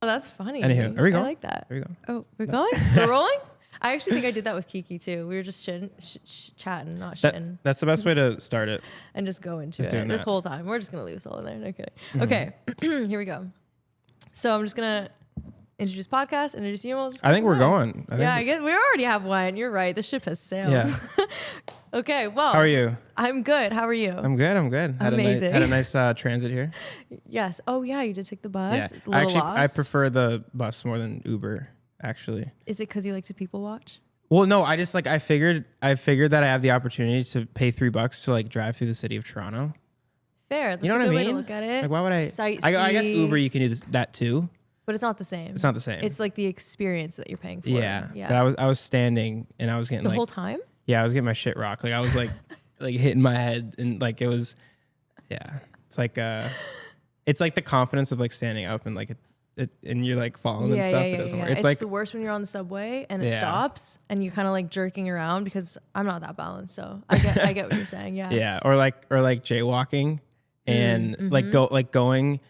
Oh, that's funny. Anywho, are we going? I like that. Are we going? Oh, we're going? We're rolling? I actually think I did that with Kiki too. We were just chatting, not shitting. That's the best way to start it. And just go into Just it doing this that. whole time. We're just going to leave this all in there. No kidding. Okay, here we go. So I'm just going to introduce podcast, introduce you. We'll I think we're going. I guess we already have one. You're right. The ship has sailed. Yeah. Okay, well. How are you? I'm good. How are you? I'm good. Amazing. Had a nice transit here. Yes. Oh, yeah, you did take the bus. Yeah. I Lost. prefer the bus more than Uber, actually. Is it because you like to people watch? Well, no, I just I figured that I have the opportunity to pay $3 to drive through the city of Toronto. Fair. That's You know a what good I way mean? to look at it. Like, why would I? I guess Uber, you can do that too. But it's not the same. It's not the same. It's like the experience that you're paying for. Yeah. Yeah. But I was standing and I was getting The whole time? Yeah, I was getting my shit rocked. I was like hitting my head and it was, yeah. It's like the confidence of standing up and and you're falling and stuff. It doesn't work. It's the worst when you're on the subway and it stops and you're kind of jerking around because I'm not that balanced. So I get what you're saying. Yeah. Yeah. Or jaywalking and going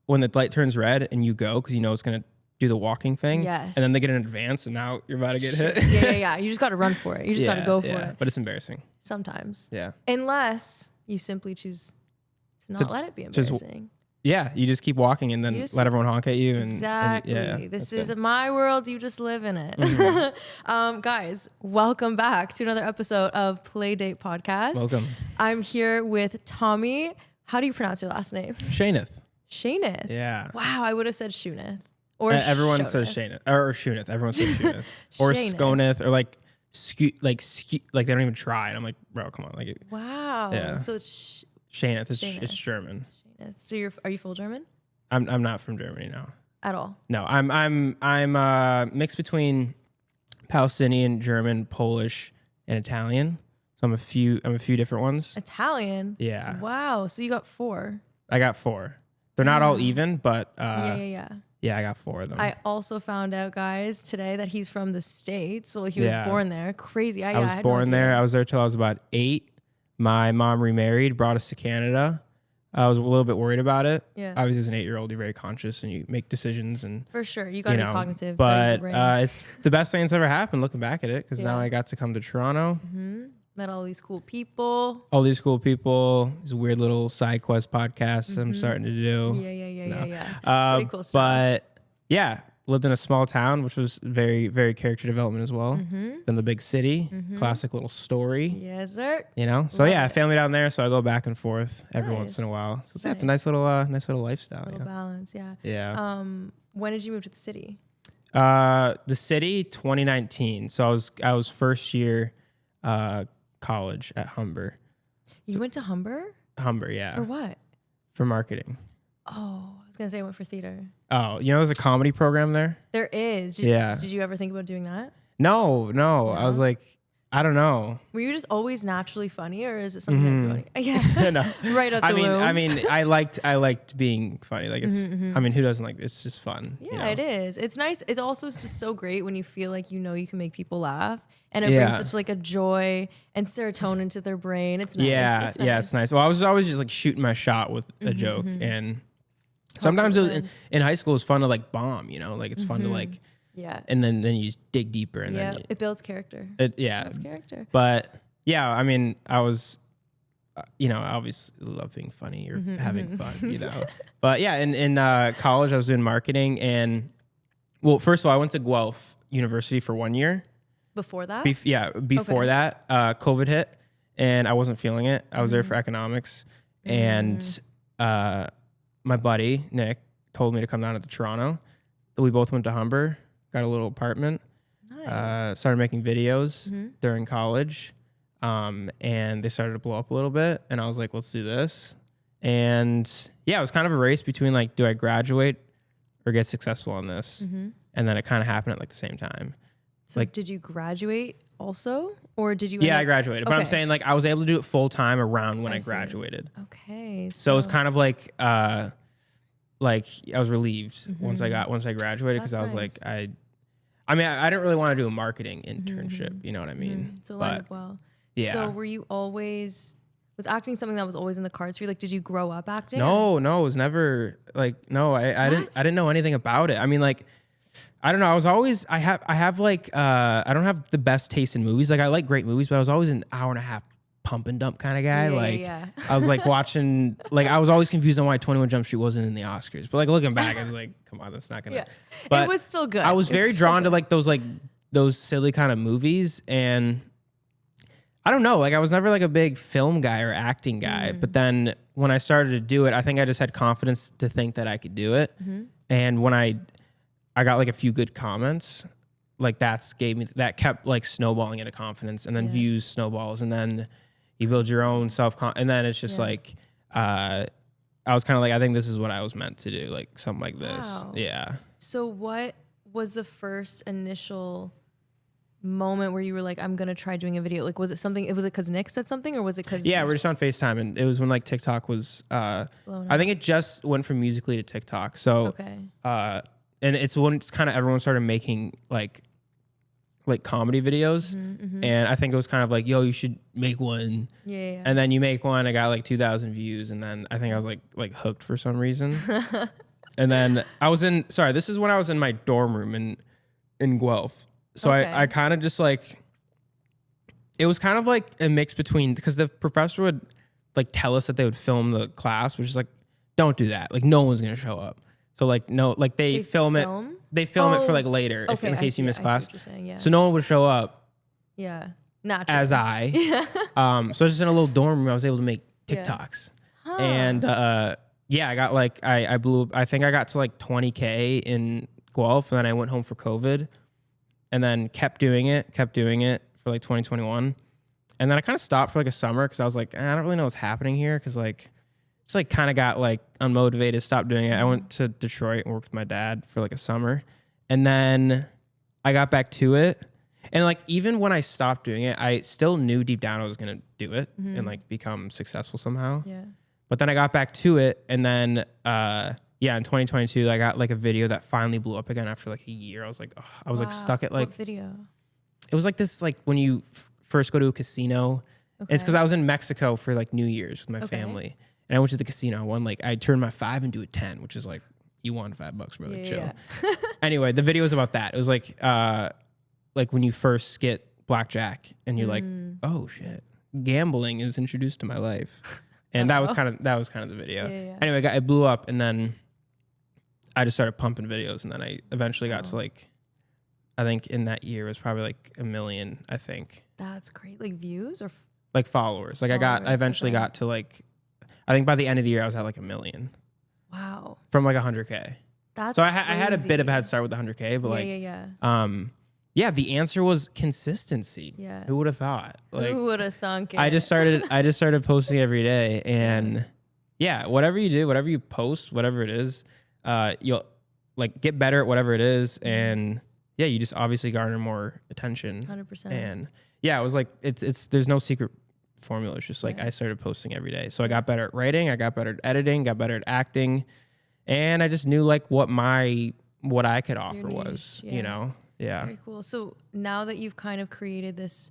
when the light turns red and you go because you know it's going to do the walking thing. Yes. And then they get in advance and now you're about to get hit. Yeah. You just got to run for it. You just got to go for it. But it's embarrassing. Sometimes. Yeah. Unless you simply choose to not let it be embarrassing. Yeah, you just keep walking and then let everyone honk at you. Exactly. This is my world. You just live in it. Mm-hmm. Guys, welcome back to another episode of Playdate Podcast. Welcome. I'm here with Tommy. How do you pronounce your last name? Schoenith. Schoenith. Yeah. Wow, I would have said Schoenith. Or everyone says Schoenith. Or Schoenith. Everyone says Schoenith. Or Schoenith. Or they don't even try. And I'm like, bro, come on. Wow. Yeah. So it's Schoenith. It's German. So are you full German? I'm not from Germany, no. At all? No, I'm mixed between Palestinian, German, Polish, and Italian. So I'm a few different ones. Italian? Yeah. Wow. So you got 4. I got 4. They're not all even, but yeah. Yeah, I got 4 of them. I also found out, guys, today that he's from the States. Well, he was born there. Crazy. I was born there. I was there till I was about 8. My mom remarried, brought us to Canada. I was a little bit worried about it. Yeah. Obviously, as an 8-year-old, you're very conscious and you make decisions and for sure you got to be cognitive. But it's the best thing that's ever happened looking back at it because now I got to come to Toronto. Mm-hmm. Met all these cool people. These weird little side quest podcasts I'm starting to do. Yeah. Pretty cool stuff. But yeah, lived in a small town, which was very, very character development as well. Then the big city, classic little story. Yes, sir. So I family down there, so I go back and forth every once in a while. So it's a nice little lifestyle. Balance, yeah. Yeah. When did you move to the city? The city, 2019. So I was first year college at Humber. You went to Humber? Humber, yeah. For what? For marketing. Oh, I was gonna say I went for theater. Oh, there's a comedy program there? There is. Did you ever think about doing that? No. I was like, I don't know. Were you just always naturally funny, or is it something that yeah, no. Right out the womb? I mean, I liked being funny. It's. I mean, who doesn't like? It's just fun. Yeah, it is. It's nice. It's also just so great when you feel like you can make people laugh, and it brings such a joy and serotonin to their brain. It's nice. Yeah, it's nice. Well, I was always just shooting my shot with a joke, and sometimes it was in high school. It was fun to bomb. It's fun to Yeah. And then you just dig deeper and then it builds character. It builds character. But yeah, I mean, I was I obviously love being funny or having fun, But yeah, in college I was doing marketing and first of all, I went to Guelph University for 1 year. Before that? Before that, COVID hit and I wasn't feeling it. I was there for economics and my buddy Nick told me to come down to Toronto. We both went to Humber. Got a little apartment, started making videos during college, and they started to blow up a little bit. And I was like, let's do this. And yeah, it was kind of a race between do I graduate or get successful on this? And then it kind of happened at the same time. So did you graduate also? Or did you? Yeah, I graduated. But I'm saying I was able to do it full time around when I graduated. Okay. So it was kind of I was relieved once I graduated because I was nice. I didn't really want to do a marketing internship. You know what I mean? So lined up well. Yeah. So were you always Was acting something that was always in the cards for you? Like, did you grow up acting? No, it was never like, no, I didn't know anything about it. I mean, like, I don't know. I was always, I have like, I don't have the best taste in movies. Like I like great movies, but I was always an hour and a half pump and dump kind of guy. I was like watching, like I was always confused on why 21 Jump Street wasn't in the Oscars. But like looking back, I was like, come on, that's not gonna. Yeah. But it was still good. I was very drawn to like those silly kind of movies, and I don't know, like I was never like a big film guy or acting guy. But then when I started to do it, I think I just had confidence to think that I could do it. And when I got like a few good comments, like that kept like snowballing into confidence, and then views snowballs, and then you build your own and then it's just like, I was kind of like, I think this is what I was meant to do, like something like this. Wow. Yeah. So what was the first initial moment where you were like, I'm gonna try doing a video? Like, was it because Nick said something, or was it because? Yeah, we're just on FaceTime, and it was when like TikTok was, I think it just went from Musical.ly to TikTok. So, okay. And it's when it's kind of everyone started making like comedy videos, and I think it was kind of like, yo, you should make one. Yeah. And then you make one, I got like 2,000 views, and then I think I was like hooked for some reason. And then this is when I was in my dorm room in Guelph. So okay. I kind of just like, it was kind of like a mix between, because the professor would like tell us that they would film the class, which is like, don't do that. Like no one's going to show up. So like, no, like they film it for like later, okay, in case you miss class. Saying, yeah. So no one would show up. Yeah. Naturally. As I. So just in a little dorm room, I was able to make TikToks. Yeah. Huh. And I got like, I blew, I think I got to like 20K in Guelph, and then I went home for COVID. And then kept doing it for like 2021. And then I kind of stopped for like a summer because I was like, I don't really know what's happening here. Because like, just like kind of got like unmotivated, stopped doing it. I went to Detroit and worked with my dad for like a summer. And then I got back to it. And like, even when I stopped doing it, I still knew deep down I was going to do it and like become successful somehow. Yeah. But then I got back to it. And then, in 2022, I got like a video that finally blew up again after like a year. I was like, I was like stuck at like. What video? It was like this, like when you first go to a casino. Okay. It's because I was in Mexico for like New Year's with my family, and I went to the casino. I won like, I turned my 5 into a 10, which is like, you won $5, brother. Chill. Yeah. Anyway, the video was about that. It was like when you first get blackjack and you're like, oh shit, gambling is introduced to my life, and that was kind of the video. Yeah. Anyway, it blew up, and then I just started pumping videos, and then I eventually got to like, I think in that year it was probably like 1 million, I think. That's great. Like views or like followers. Like I eventually got to like, I think by the end of the year I was at like 1 million. Wow. From like 100K. That's so I had a bit of a head start with the 100K, but the answer was consistency. Yeah. Who would have thought? Like, who would have thunk it? I just started posting every day, and whatever you do, whatever you post, whatever it is, you'll like get better at whatever it is, and you just obviously garner more attention. 100%. And it was like it's there's no secret formula. It's just like I started posting every day, so I got better at writing, I got better at editing, got better at acting, and I just knew like what I could offer was, you know. Yeah. Very cool. So now that you've kind of created this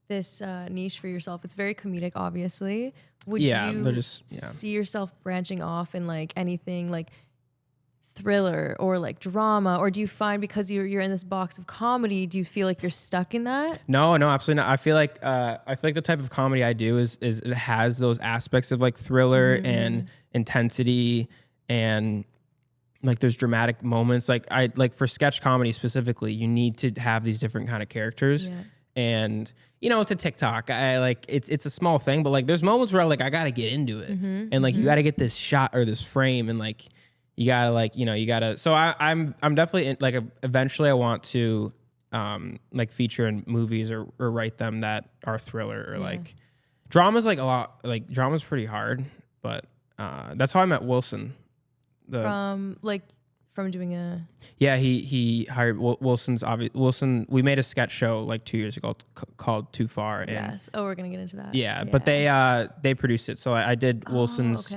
niche for yourself, it's very comedic, obviously. Would you see yourself branching off in like anything like thriller or like drama, or do you find because you're in this box of comedy, do you feel like you're stuck in that? No, absolutely not. I feel like the type of comedy I do is it has those aspects of like thriller and intensity, and like there's dramatic moments. Like for sketch comedy specifically, you need to have these different kind of characters. Yeah. And you know, it's a TikTok. I like it's a small thing, but like there's moments where like I gotta get into it, and like you gotta get this shot or this frame, and like you gotta like, you know, you gotta. So I'm definitely in, like eventually I want to like feature in movies or write them that are thriller or like drama's like a lot. Like drama's pretty hard, but that's how I met Wilson. From doing a he hired Wilson. We made a sketch show like 2 years ago called Too Far. And yes. Oh, we're gonna get into that. Yeah. But they produced it. So I did Wilson's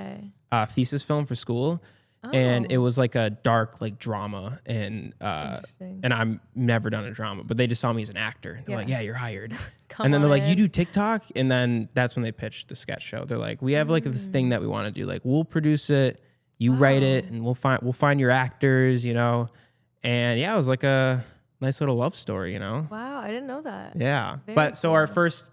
thesis film for school, And it was like a dark like drama, and I'm never done a drama, but they just saw me as an actor. They're like, yeah, you're hired. And then they're like, you do TikTok? And then that's when they pitched the sketch show. They're like, we have like this thing that we want to do. Like, we'll produce it, write it, and we'll find your actors, you know. And yeah, it was like a nice little love story, you know. Wow, I didn't know that. Yeah. But so our first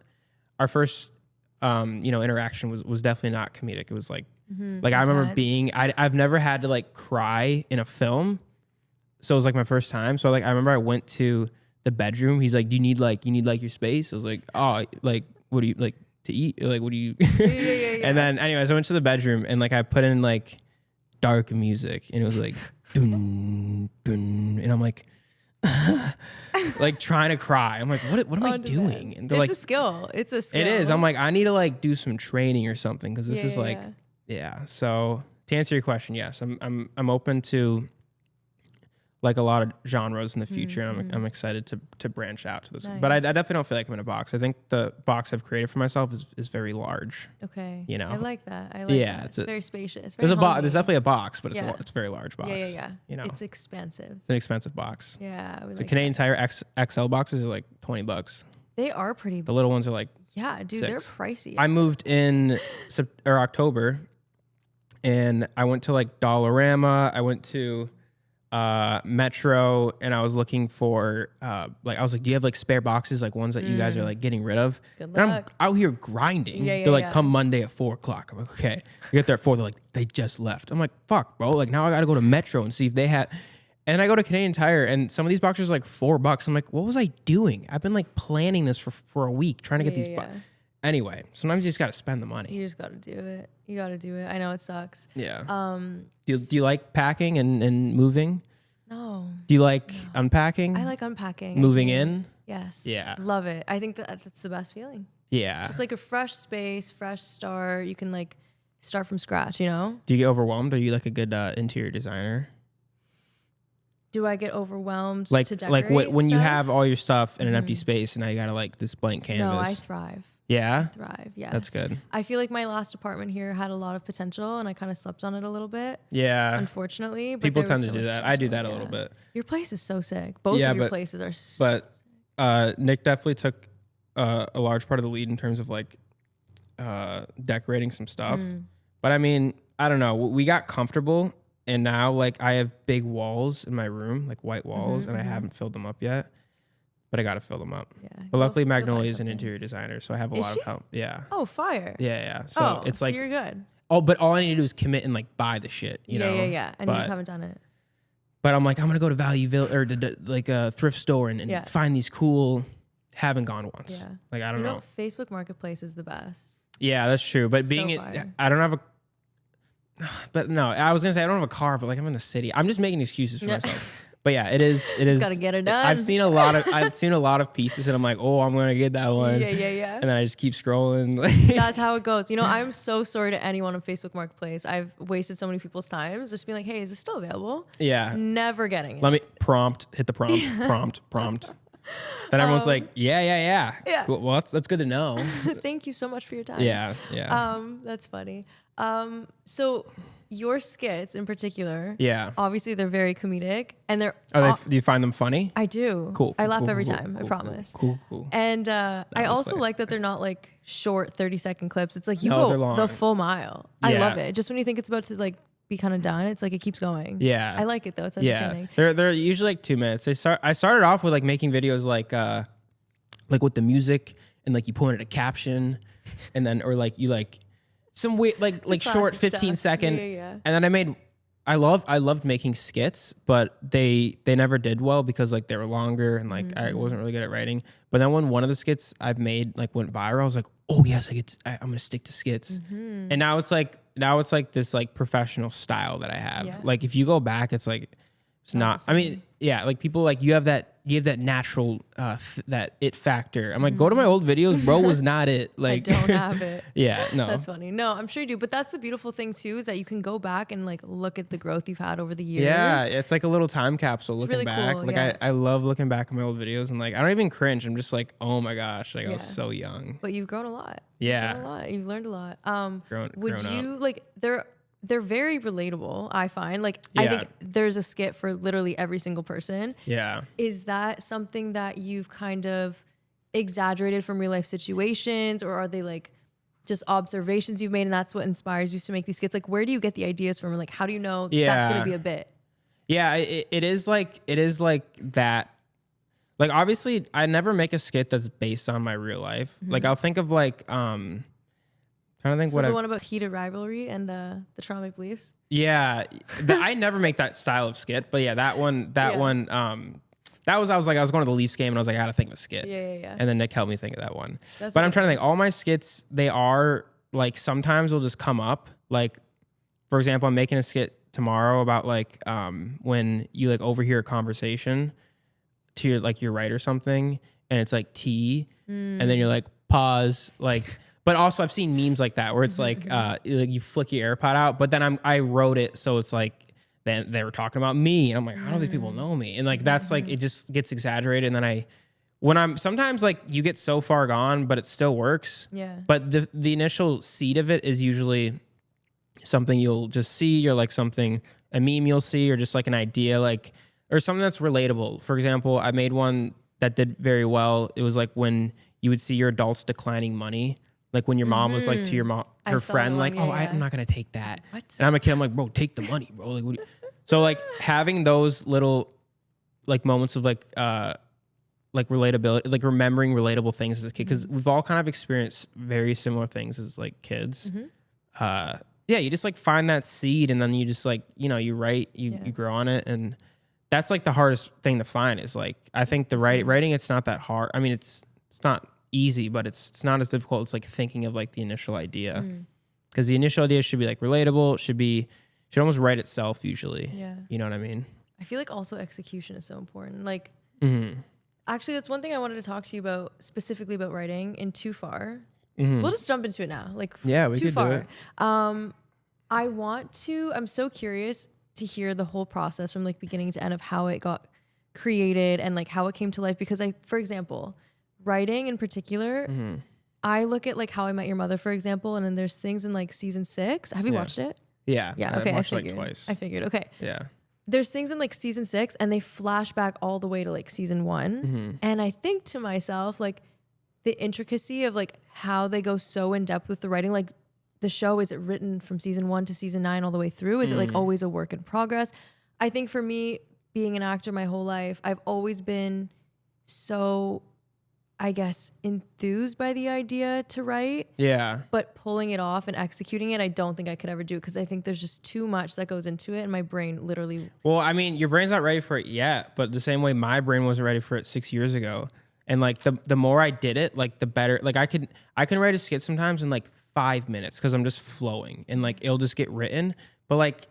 interaction was definitely not comedic. It was like like I remember I've never had to like cry in a film. So it was like my first time. So like I remember I went to the bedroom. He's like, do you need like your space? I was like, oh, like what do you like to eat? Like what do you yeah. And then anyways, I went to the bedroom and like I put in like dark music and it was like dun, dun, and I'm like like trying to cry. I'm like, what am I doing? And it's like, a skill. It's a skill. It is. I'm like, I need to like do some training or something because this is like, yeah. So to answer your question, yes, I'm open to like a lot of genres in the future, and I'm excited to branch out to this. Nice. But I definitely don't feel like I'm in a box. I think the box I've created for myself is very large. Okay. You know, I like that. that. It's very spacious. Very there's definitely a box, but it's a very large box. Yeah. You know, it's expensive. It's an expensive box. Yeah. The like Canadian Tire XL boxes are like $20. They are pretty. The little ones are like dude, $6. They're pricey. I moved in October, and I went to like Dollarama. I went to Metro, and I was looking for like I was like, do you have like spare boxes, like ones that you guys are like getting rid of? Good luck. And I'm out here grinding. They're like, come Monday at 4:00. I'm like, okay. We get there at 4. They're like, they just left. I'm like, fuck, bro. Like now I got to go to Metro and see if they had. And I go to Canadian Tire, and some of these boxes are like $4. I'm like, what was I doing? I've been like planning this for a week trying to get these. Anyway, sometimes you just got to spend the money. You just got to do it. You got to do it. I know it sucks. Yeah. Do you like packing and moving? No. Do you like unpacking? I like unpacking. Moving in? Yes. Yeah. Love it. I think that's the best feeling. Yeah. Just like a fresh space, fresh start. You can like start from scratch, you know? Do you get overwhelmed? Are you like a good interior designer? Do I get overwhelmed like, to decorate Like when you stuff? have all your stuff in an empty space and now you got to like this blank canvas? No, I thrive. Yeah? I thrive, yes. That's good. I feel like my last apartment here had a lot of potential and I kind of slept on it a little bit. Yeah. Unfortunately. But people tend to do that. I do that a little bit. Your place is so sick. Both of your places are sick. But Nick definitely took a large part of the lead in terms of like decorating some stuff. But I mean, I don't know. We got comfortable, and now like I have big walls in my room, like white walls, and I haven't filled them up yet. But I got to fill them up. Yeah. But luckily, Magnolia is an interior designer, so I have a lot of help. Yeah. Oh, fire. Yeah. So it's like, so you're good. But all I need to do is commit and like buy the shit. You know? Yeah. And you just haven't done it. But I'm like, I'm gonna go to Value Village or to like a thrift store and find these cool. Haven't gone once. Yeah. Like I don't know. Facebook Marketplace is the best. Yeah, that's true. But I don't have a. But no, I was gonna say I don't have a car, but like I'm in the city. I'm just making excuses for myself. But yeah, it is. Just gotta get it done. I've seen a lot of pieces, and I'm like, oh, I'm gonna get that one. Yeah. And then I just keep scrolling. That's how it goes. You know, I'm so sorry to anyone on Facebook Marketplace. I've wasted so many people's times just being like, hey, is this still available? Yeah. Never getting it. Let me hit the prompt. Then everyone's like, yeah. Cool. Well, that's good to know. Thank you so much for your time. Yeah. That's funny. So your skits in particular, obviously they're very comedic, and do you find them funny? I do. Cool. I laugh every time. I promise. Cool. And I also like that they're not like short 30-second clips. It's like you go the full mile. Yeah. I love it. Just when you think it's about to like be kind of done, it's like it keeps going. Yeah. I like it though. It's entertaining. Yeah. They're usually like 2 minutes. I started off with like making videos like with the music and like you put in a caption and then or like you like some weird like short 15-second. Yeah. And then I loved making skits, but they never did well because like they were longer and like I wasn't really good at writing. But then when one of the skits I've made like went viral, I was like, oh yes, like I'm gonna stick to skits. And now it's like this like professional style that I have. Yeah. Like if you go back, it's like it's not. I mean, yeah, like people like you have that natural that it factor. I'm like, go to my old videos, bro. Was not it. Like I don't have it. Yeah, no. That's funny. No, I'm sure you do. But that's the beautiful thing too, is that you can go back and like look at the growth you've had over the years. Yeah, it's like a little time capsule looking really back. cool, like I love looking back at my old videos and like I don't even cringe. I'm just like, oh my gosh, like I was so young. But you've grown a lot. Yeah. You've grown a lot. You've learned a lot. Grown would you up. like they're very relatable, I find. Like, I think there's a skit for literally every single person. Yeah. Is that something that you've kind of exaggerated from real life situations, or are they like just observations you've made and that's what inspires you to make these skits? Like, where do you get the ideas from? Like, how do you know that's going to be a bit? Yeah, it is like that. Like, obviously, I never make a skit that's based on my real life. Mm-hmm. Like, I'll think of like, trying to think the one about heated rivalry and the Toronto Maple Leafs. Yeah, I never make that style of skit, but yeah, that one, I was going to the Leafs game and I was like, I got to think of a skit. Yeah. And then Nick helped me think of that one. But I'm trying to think. All my skits, they are like sometimes they'll just come up. Like, for example, I'm making a skit tomorrow about like when you like overhear a conversation to your like your right or something, and it's like tea, and then you're like pause, like. But also I've seen memes like that where it's like you flick your AirPod out, but then I wrote it so it's like then they were talking about me, and I'm like, how do these people know me? And like that's like it just gets exaggerated, and then when I'm sometimes like you get so far gone, but it still works. Yeah. But the initial seed of it is usually something you'll just see, or like something, a meme you'll see, or just like an idea, like, or something that's relatable. For example, I made one that did very well. It was like when you would see your adults declining money, like when your mom was like to your mom, her friend, like, I'm not going to take that. What? And I'm a kid. I'm like, bro, take the money, bro. Like, what so like having those little like moments of like relatability, like remembering relatable things as a kid, because we've all kind of experienced very similar things as like kids. Yeah, you just like find that seed, and then you just like, you write, you grow on it. And that's like the hardest thing to find is like, I think the writing, it's not that hard. I mean, it's not easy, but it's not as difficult. It's like thinking of like the initial idea, because the initial idea should be like relatable, should almost write itself usually. Yeah. You know what I mean? I feel like also execution is so important. Like, actually, that's one thing I wanted to talk to you about, specifically about writing in Too Far. We'll just jump into it now. Like, yeah, we Too Far. Do it. I'm so curious to hear the whole process from like beginning to end of how it got created and like how it came to life. Because for example, writing in particular, I look at like How I Met Your Mother, for example, and then there's things in like season 6. Have you watched it? Yeah. Okay. I watched it like twice. I figured. Okay. Yeah. There's things in like season 6 and they flash back all the way to like season 1. And I think to myself, like the intricacy of like how they go so in depth with the writing, like the show, is it written from season 1 to season 9 all the way through? Is it like always a work in progress? I think for me, being an actor my whole life, I've always been so, I guess, enthused by the idea to write. Yeah. But pulling it off and executing it, I don't think I could ever do, because I think there's just too much that goes into it, and my brain literally... Well, I mean, your brain's not ready for it yet, but the same way my brain wasn't ready for it 6 years ago. And like the more I did it, like the better. Like I can write a skit sometimes in like 5 minutes because I'm just flowing, and like it'll just get written. But like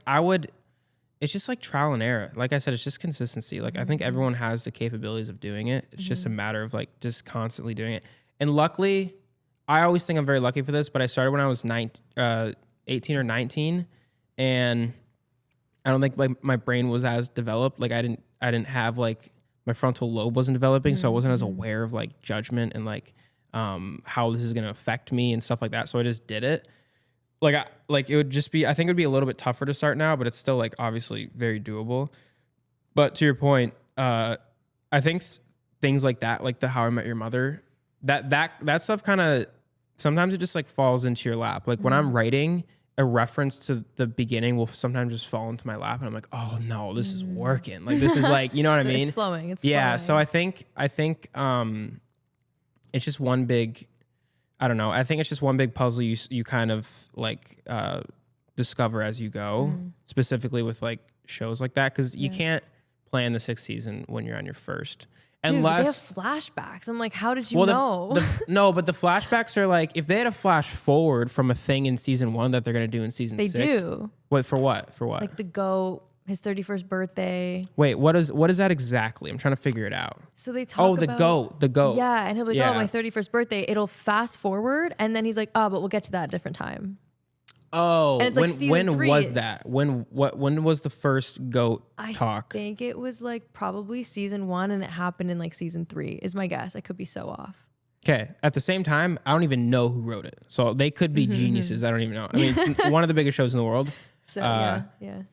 it's just like trial and error. Like I said, it's just consistency. Like I think everyone has the capabilities of doing it. It's just a matter of like just constantly doing it. And luckily, I always think I'm very lucky for this, but I started when I was 18 or 19, and I don't think like my brain was as developed. Like I didn't have like, my frontal lobe wasn't developing, so I wasn't as aware of like judgment and like how this is gonna affect me and stuff like that. So I just did it. Like it would just be, I think it would be a little bit tougher to start now, but it's still like obviously very doable. But to your point, I think things like that, like the How I Met Your Mother, that stuff kind of, sometimes it just like falls into your lap. Like when I'm writing, a reference to the beginning will sometimes just fall into my lap, and I'm like, oh no, this is working. Like this is like, you know what I mean? It's flowing. It's flowing. So I think it's just one big, I don't know. I think it's just one big puzzle you kind of like discover as you go, specifically with like shows like that, because you can't plan the 6th season when you're on your first. Unless they have flashbacks. I'm like, how did you know? No, but the flashbacks are like, if they had a flash forward from a thing in season 1 that they're going to do in season 6. They do. Wait, for what? For what? Like the goat, his 31st birthday. Wait, what is that exactly? I'm trying to figure it out. So they talk about... the goat. Yeah, and he'll be like, oh, my 31st birthday. It'll fast forward, and then he's like, oh, but we'll get to that at a different time. Oh, and it's like when was that? When was the first goat talk? I think it was like probably season 1, and it happened in like season 3 is my guess. I could be so off. Okay. At the same time, I don't even know who wrote it. So they could be geniuses. I don't even know. I mean, it's one of the biggest shows in the world. So I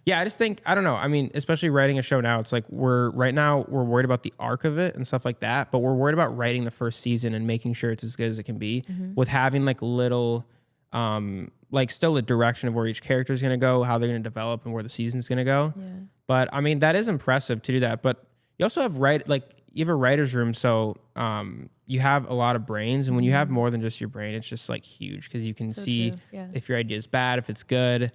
just think, I don't know. I mean, especially writing a show now, it's like we're worried about the arc of it and stuff like that, but we're worried about writing the first season and making sure it's as good as it can be with having like little, like still a direction of where each character is going to go, how they're going to develop and where the season's going to go. Yeah. But I mean, that is impressive to do that. But you also have you have a writer's room. So, you have a lot of brains, and when you have more than just your brain, it's just like huge because you can see if your idea is bad, if it's good.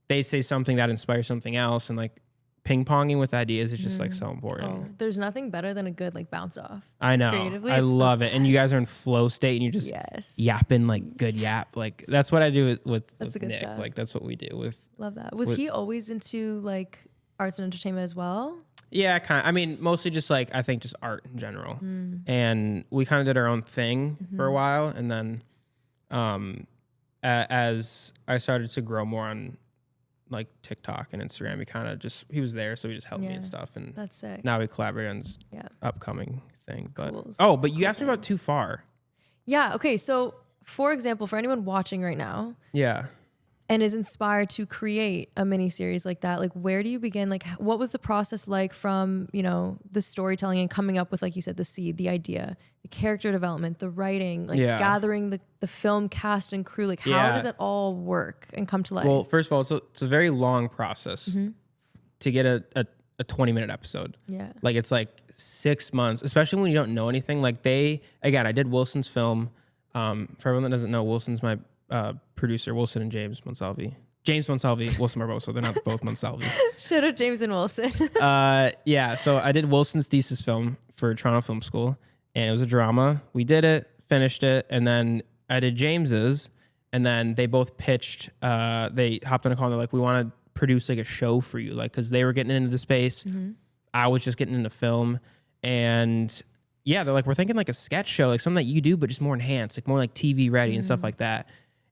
They say something that inspires something else, and like ping ponging with ideas is just like so important. Oh, there's nothing better than a good like bounce off. I know. Creatively, I love it. And you guys are in flow state, and you're just yapping like good yap. Like that's what I do with Nick. Stuff. Like that's what we do with. Love that. Was he always into like arts and entertainment as well? Yeah, kind of. I mean, mostly just like I think just art in general, and we kind of did our own thing for a while, and then as I started to grow more on like TikTok and Instagram, he was there, so he just helped me and stuff, and that's sick. Now we collaborate on this upcoming thing. But cool. You asked me about Too Far. Yeah. Okay. So for example, for anyone watching right now, and is inspired to create a mini series like that, like where do you begin? Like what was the process like from, the storytelling and coming up with, like you said, the seed, the idea, the character development, the writing, like gathering the film cast and crew, like how does it all work and come to life? Well, first of all, it's a very long process to get a 20-minute episode. Yeah. Like it's like 6 months, especially when you don't know anything. Like I did Wilson's film. For everyone that doesn't know, Wilson's my producer, Wilson and James Monsalvi. James Monsalvi, Wilson Barbosa. They're not both Monsalvi. Shout out James and Wilson. So I did Wilson's thesis film for Toronto Film School, and it was a drama. We did it, finished it, and then I did James's, and then they both pitched. They hopped on a call, and they're like, we want to produce like a show for you, like, because they were getting into the space. I was just getting into film, and they're like, we're thinking like a sketch show, like something that you do, but just more enhanced, like more like TV ready and stuff like that.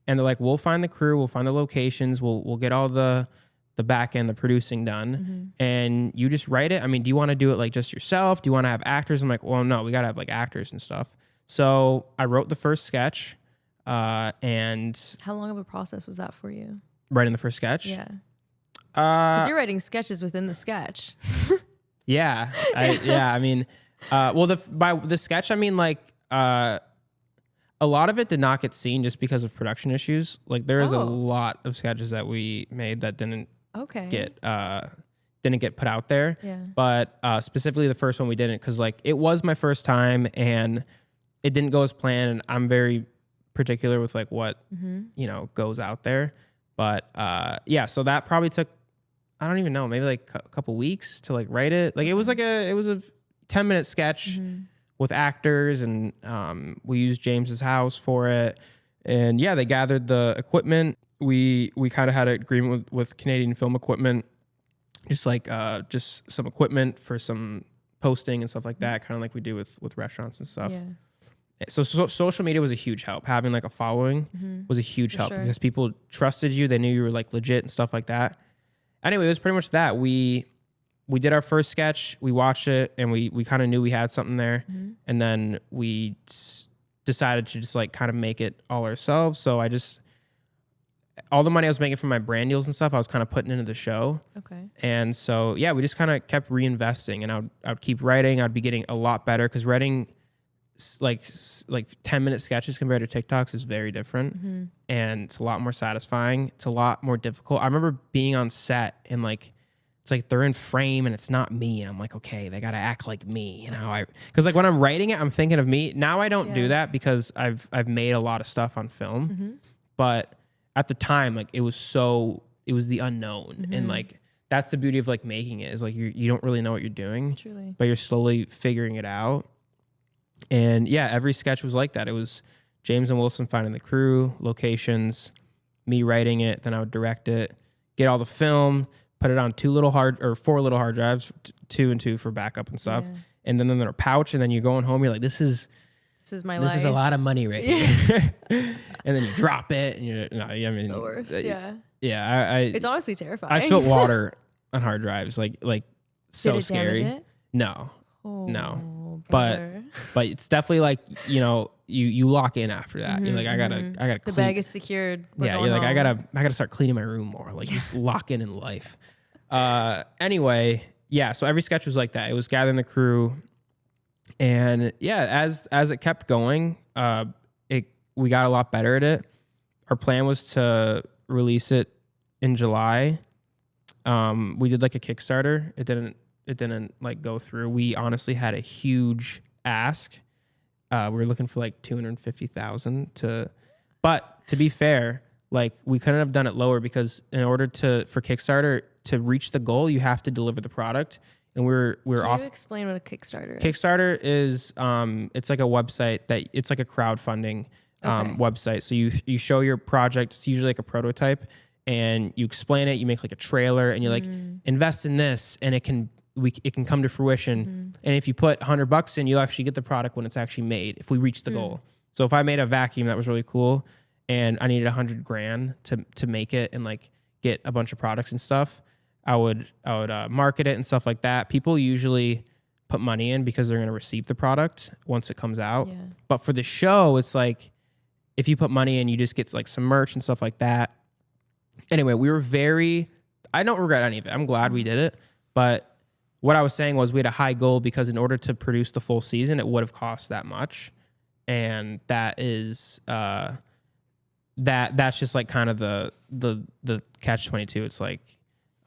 And they're like, we'll find the crew, we'll find the locations, we'll get all the back end, the producing done, and you just write it. I mean, do you want to do it like just yourself? Do you want to have actors? I'm like, well, no, we got to have like actors and stuff. So I wrote the first sketch, and how long of a process was that for you? Writing the first sketch? Yeah. Because you're writing sketches within the sketch. I mean, by the sketch, I mean like, a lot of it did not get seen just because of production issues. Like there is a lot of sketches that we made that didn't get put out there. Yeah. But specifically the first one we didn't, because like it was my first time and it didn't go as planned. And I'm very particular with like what goes out there. But so that probably took, I don't even know, maybe like a couple weeks to like write it. Like it was a 10-minute sketch with actors, and we used James's house for it. And they gathered the equipment. We kind of had an agreement with Canadian Film Equipment, just like just some equipment for some posting and stuff like that, kind of like we do with restaurants and stuff. Yeah. So social media was a huge help. Having like a following was a huge help because people trusted you. They knew you were like legit and stuff like that. Anyway, it was pretty much that. We did our first sketch, we watched it, and we kind of knew we had something there. And then we decided to just like kind of make it all ourselves. So all the money I was making from my brand deals and stuff, I was kind of putting into the show. Okay. And so, we just kind of kept reinvesting, and I would keep writing. I'd be getting a lot better because writing like 10-minute sketches compared to TikToks is very different. And it's a lot more satisfying. It's a lot more difficult. I remember being on set and like, it's like they're in frame and it's not me. And I'm like, okay, they got to act like me. Because like when I'm writing it, I'm thinking of me. Now I don't do that because I've made a lot of stuff on film. But at the time, like it was the unknown. And like, that's the beauty of like making it is like you don't really know what you're doing. Truly. But you're slowly figuring it out. And every sketch was like that. It was James and Wilson finding the crew, locations, me writing it. Then I would direct it, get all the film, put it on 4 little hard drives, 2 and 2 for backup and stuff. And then in their pouch. And then you're going home. You're like, this is my life. This is a lot of money right here. And then you drop it. And the worst. It's honestly terrifying. I spilled water on hard drives. Like so Did it scary. damage it? No. Oh, No. but it's definitely like, you know, you lock in after that. You're like, I gotta the clean. bag is secured. Yeah, you're like, I gotta start cleaning my room more. Like, just lock in life. Anyway, yeah. So every sketch was like that. It was gathering the crew, and yeah, as it kept going, we got a lot better at it. Our plan was to release it in July. We did like a Kickstarter. It didn't like go through. We honestly had a huge ask. We were looking for like 250,000 but to be fair, like we couldn't have done it lower because in order for Kickstarter to reach the goal, you have to deliver the product. And we're off. Can you explain what a Kickstarter is? Kickstarter is it's like a website it's like a crowdfunding website. So you show your project. It's usually like a prototype, and you explain it. You make like a trailer, and you like invest in this, and it can come to fruition. And if you put $100 in, you'll actually get the product when it's actually made. If we reach the goal. So if I made a vacuum that was really cool, and I needed $100,000 to make it and like get a bunch of products and stuff, I would market it and stuff like that. People usually put money in because they're going to receive the product once it comes out. Yeah. But for the show, it's like if you put money in, you just get like some merch and stuff like that. Anyway, I don't regret any of it. I'm glad we did it. But what I was saying was we had a high goal because in order to produce the full season, it would have cost that much. And that is that's just like kind of the catch-22. It's like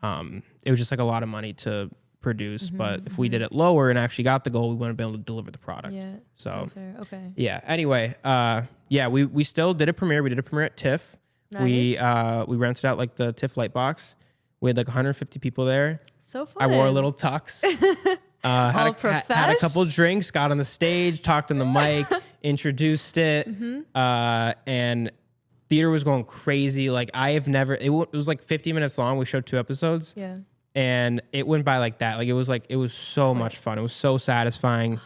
it was just like a lot of money to produce, but if we did it lower and actually got the goal, we wouldn't be able to deliver the product. Yeah. So fair. Okay. Yeah. Anyway, we still did a premiere. We did a premiere at TIFF. Nice. We rented out like the TIFF light box. We had like 150 people there. So fun. I wore a little tux. Had a couple drinks, got on the stage, talked on the mic, introduced it, and theater was going crazy. Like it was like 50 minutes long. We showed 2 episodes. Yeah. And it went by like that. Like it was so much fun. It was so satisfying.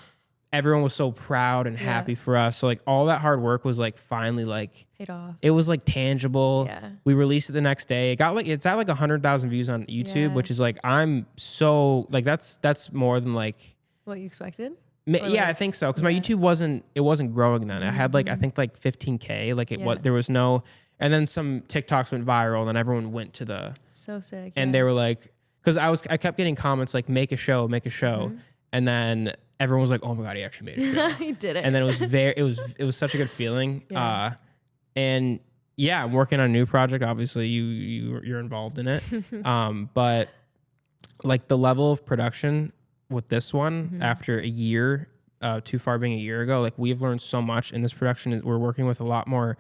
Everyone was so proud and happy for us. So like all that hard work was like finally like paid off. It was like tangible. Yeah. We released it the next day. It's at like 100,000 views on YouTube, which is like I'm so like that's more than like what you expected. Yeah, I think so. Because my YouTube wasn't growing then. I had like I think like 15K. Like there was no, and then some TikToks went viral, and then everyone went to the so sick. And they were like, because I kept getting comments like make a show, and then everyone was like, oh my god, he actually made a show. He did it. And then it was such a good feeling. Yeah. And yeah, I'm working on a new project. Obviously, you're involved in it. But like the level of production with this one after a year, Too Far being a year ago, like we've learned so much in this production. We're working with a lot more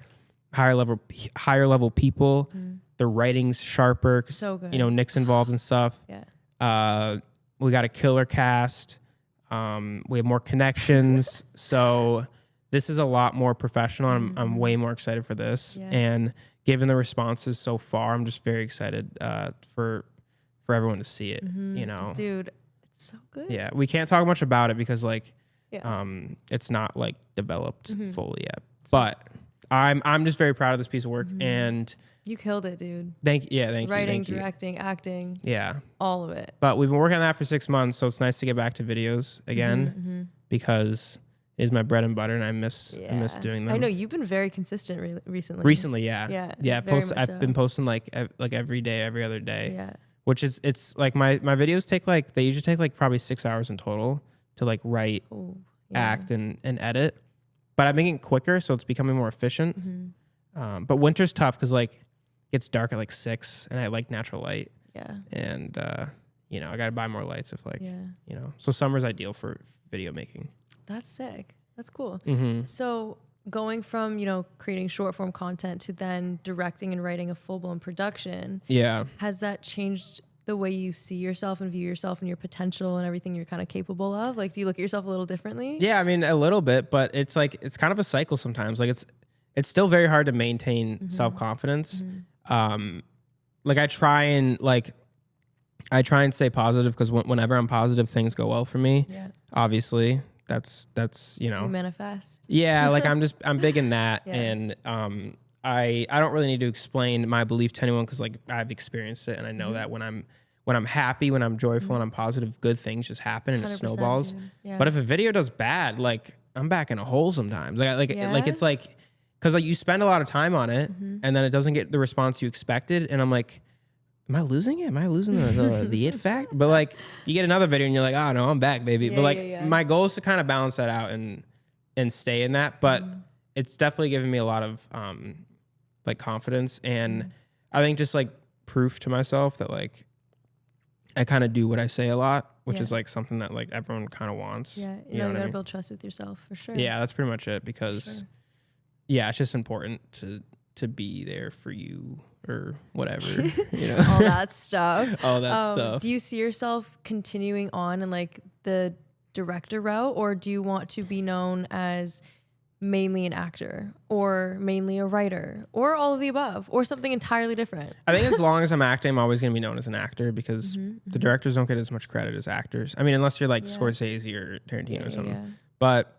higher level people. The writing's sharper. So good. You know, Nick's involved and stuff. Yeah. We got a killer cast. We have more connections. So this is a lot more professional. I'm way more excited for this. Yeah. And given the responses so far, I'm just very excited for everyone to see it. You know, dude, it's so good. Yeah, we can't talk much about it because like it's not like developed fully yet. But I'm just very proud of this piece of work, and you killed it, dude. Thank you. Writing, directing, acting. Yeah. All of it. But we've been working on that for 6 months, so it's nice to get back to videos again because it is my bread and butter, and I miss doing them. I know you've been very consistent recently. Recently, yeah. I've been posting like every day, every other day. Yeah. Which it's like my videos they usually take like probably 6 hours in total to like write, act, and edit. But I've been getting quicker, so it's becoming more efficient. But winter's tough because like it gets dark at like 6, and I like natural light. Yeah. And I gotta buy more lights so summer's ideal for video making. That's sick. That's cool. So going from, creating short form content to then directing and writing a full blown production. Yeah. Has that changed the way you see yourself and view yourself and your potential and everything you're kind of capable of? Like, do you look at yourself a little differently? Yeah, I mean, a little bit, but it's like, it's kind of a cycle sometimes. Like it's still very hard to maintain self-confidence. Like I try and stay positive because whenever I'm positive, things go well for me. Yeah. Obviously that's, you manifest. Yeah. Like I'm big in that. Yeah. And, I don't really need to explain my belief to anyone because like I've experienced it and I know that when when I'm happy, when I'm joyful and I'm positive, good things just happen and it snowballs. Yeah. But if a video does bad, like I'm back in a hole sometimes. Like it's like, cause like you spend a lot of time on it and then it doesn't get the response you expected. And I'm like, am I losing it? Am I losing the it fact? But like you get another video and you're like, oh no, I'm back, baby. But like my goal is to kind of balance that out and stay in that. But it's definitely given me a lot of like confidence. And I think just like proof to myself that like I kind of do what I say a lot, which is like something that like everyone kind of wants. Yeah. You know, you gotta build trust with yourself for sure. Yeah, that's pretty much it because it's just important to be there for you or whatever, you know. All that stuff. All that stuff. Do you see yourself continuing on in like the director route, or do you want to be known as mainly an actor or mainly a writer or all of the above or something entirely different? I think as long as I'm acting, I'm always going to be known as an actor because the directors don't get as much credit as actors. I mean, unless you're like Scorsese or Tarantino or something. Yeah. But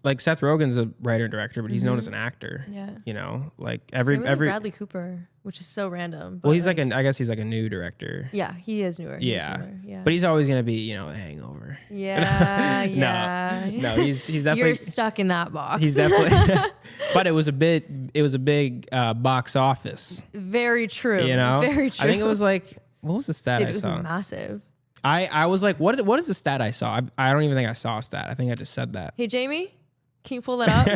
like Seth Rogen's a writer and director, but he's known as an actor. Yeah. You know, like every Bradley Cooper, which is so random. But well, he's like I guess he's like a new director. Yeah, he is newer. Yeah. But he's always gonna be, you know, The Hangover. Yeah. Yeah. No, he's definitely you're stuck in that box. He's definitely but it was a big box office. Very true. You know? Very true. I think it was like, what was the stat I saw? It was massive. I was like, what is the stat I saw? I don't even think I saw a stat. I think I just said that. Hey Jamie, can you pull that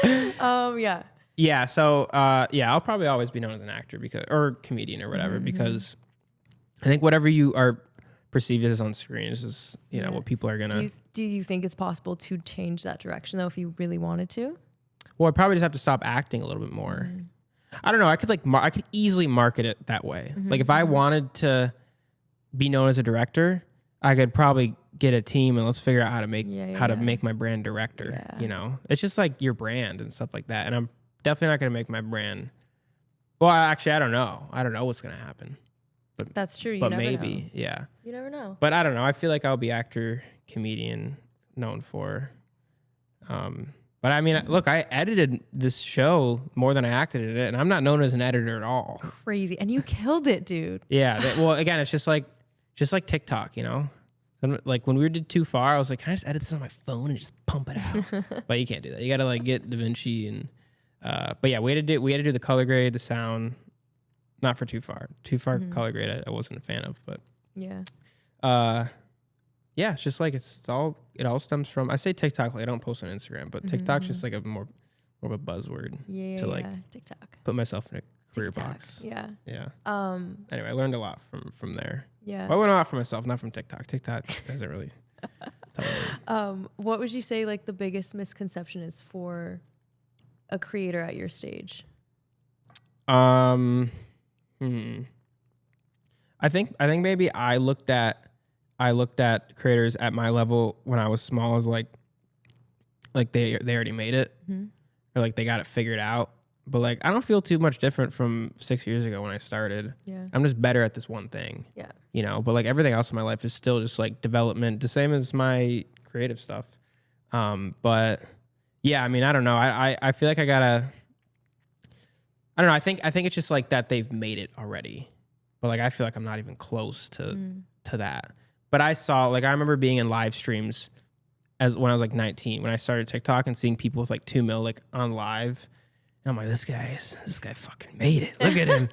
up? Yeah. Yeah. So, I'll probably always be known as an actor or comedian or whatever, because I think whatever you are perceived as on screen is you know, what people are going to. Do you think it's possible to change that direction though, if you really wanted to? Well, I probably just have to stop acting a little bit more. I don't know. I could I could easily market it that way. Like if I wanted to be known as a director, I could probably get a team and let's figure out how to make to make my brand director. Yeah. You know, it's just like your brand and stuff like that. And I'm definitely not going to make my brand. Well, actually, I don't know. I don't know what's going to happen. But that's true. But maybe, yeah. You never know. But I don't know. I feel like I'll be actor, comedian, known for. But I mean, look, I edited this show more than I acted in it, and I'm not known as an editor at all. Crazy, and you killed it, dude. Yeah. Well, again, it's just like TikTok, you know. Like when we did Too Far, I was like, can I just edit this on my phone and just pump it out? But you can't do that. You got to like get DaVinci and. But yeah, we had to do the color grade, the sound. Not for Too Far. Too Far color grade, I wasn't a fan of, but yeah. Yeah, it's just like it all stems from. I say TikTok, like I don't post on Instagram, but TikTok's just like a more of a buzzword to like TikTok. Put myself in a career box. Yeah. Yeah. Anyway, I learned a lot from there. Yeah. Well, I learned a lot from myself, not from TikTok. TikTok doesn't really. What would you say like the biggest misconception is for a creator at your stage? I think maybe I looked at creators at my level when I was small as like they already made it or like they got it figured out. But like I don't feel too much different from 6 years ago when I started. Yeah. I'm just better at this one thing. Yeah. You know, but like everything else in my life is still just like development, the same as my creative stuff. But yeah, I mean, I don't know. I feel like I don't know. I think it's just like that they've made it already. But like I feel like I'm not even close to that. But I remember being in live streams when I was like 19, when I started TikTok and seeing people with like 2 mil like on live. And I'm like, this guy fucking made it. Look at him.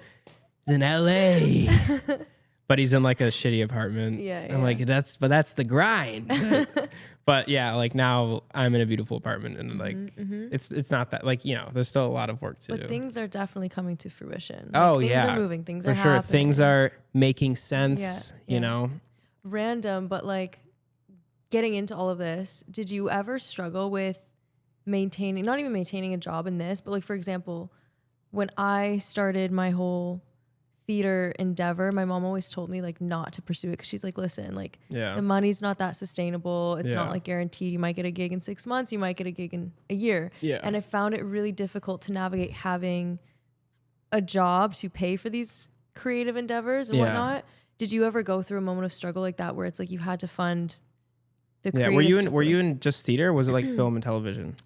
He's in LA. But he's in like a shitty apartment. Yeah. I'm like, that's the grind. But yeah, like now I'm in a beautiful apartment and like it's not that, like, you know, there's still a lot of work to do. But things are definitely coming to fruition. Things are moving, things are happening. For sure. Things are making sense, you know. Random, but like getting into all of this, did you ever struggle with not even maintaining a job in this, but like, for example, when I started my whole theater endeavor, my mom always told me like not to pursue it because she's like, listen, like the money's not that sustainable. It's not like guaranteed. You might get a gig in 6 months. You might get a gig in a year. Yeah. And I found it really difficult to navigate having a job to pay for these creative endeavors and whatnot. Did you ever go through a moment of struggle like that where it's like you had to fund the creative? Were you in just theater or was it like film and television?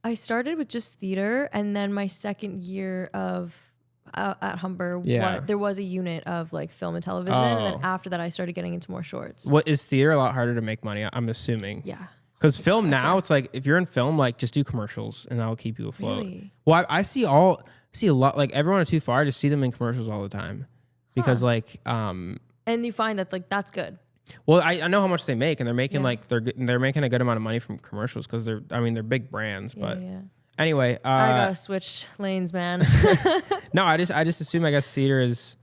I started with just theater, and then my second year of at Humber, Yeah. there was a unit of like film and television, and then after that, I started getting into more shorts. What is theater a lot harder to make money? I'm assuming. Yeah. Because film now, it's like if you're in film, like just do commercials and that'll keep you afloat. Really? Well, I see a lot, like everyone at Too Far, I just see them in commercials all the time because like and you find that like that's good. Well, I know how much they make, and they're making like they're making a good amount of money from commercials because they're big brands. But anyway, I gotta switch lanes, man. No, I just assume, I guess, theater is.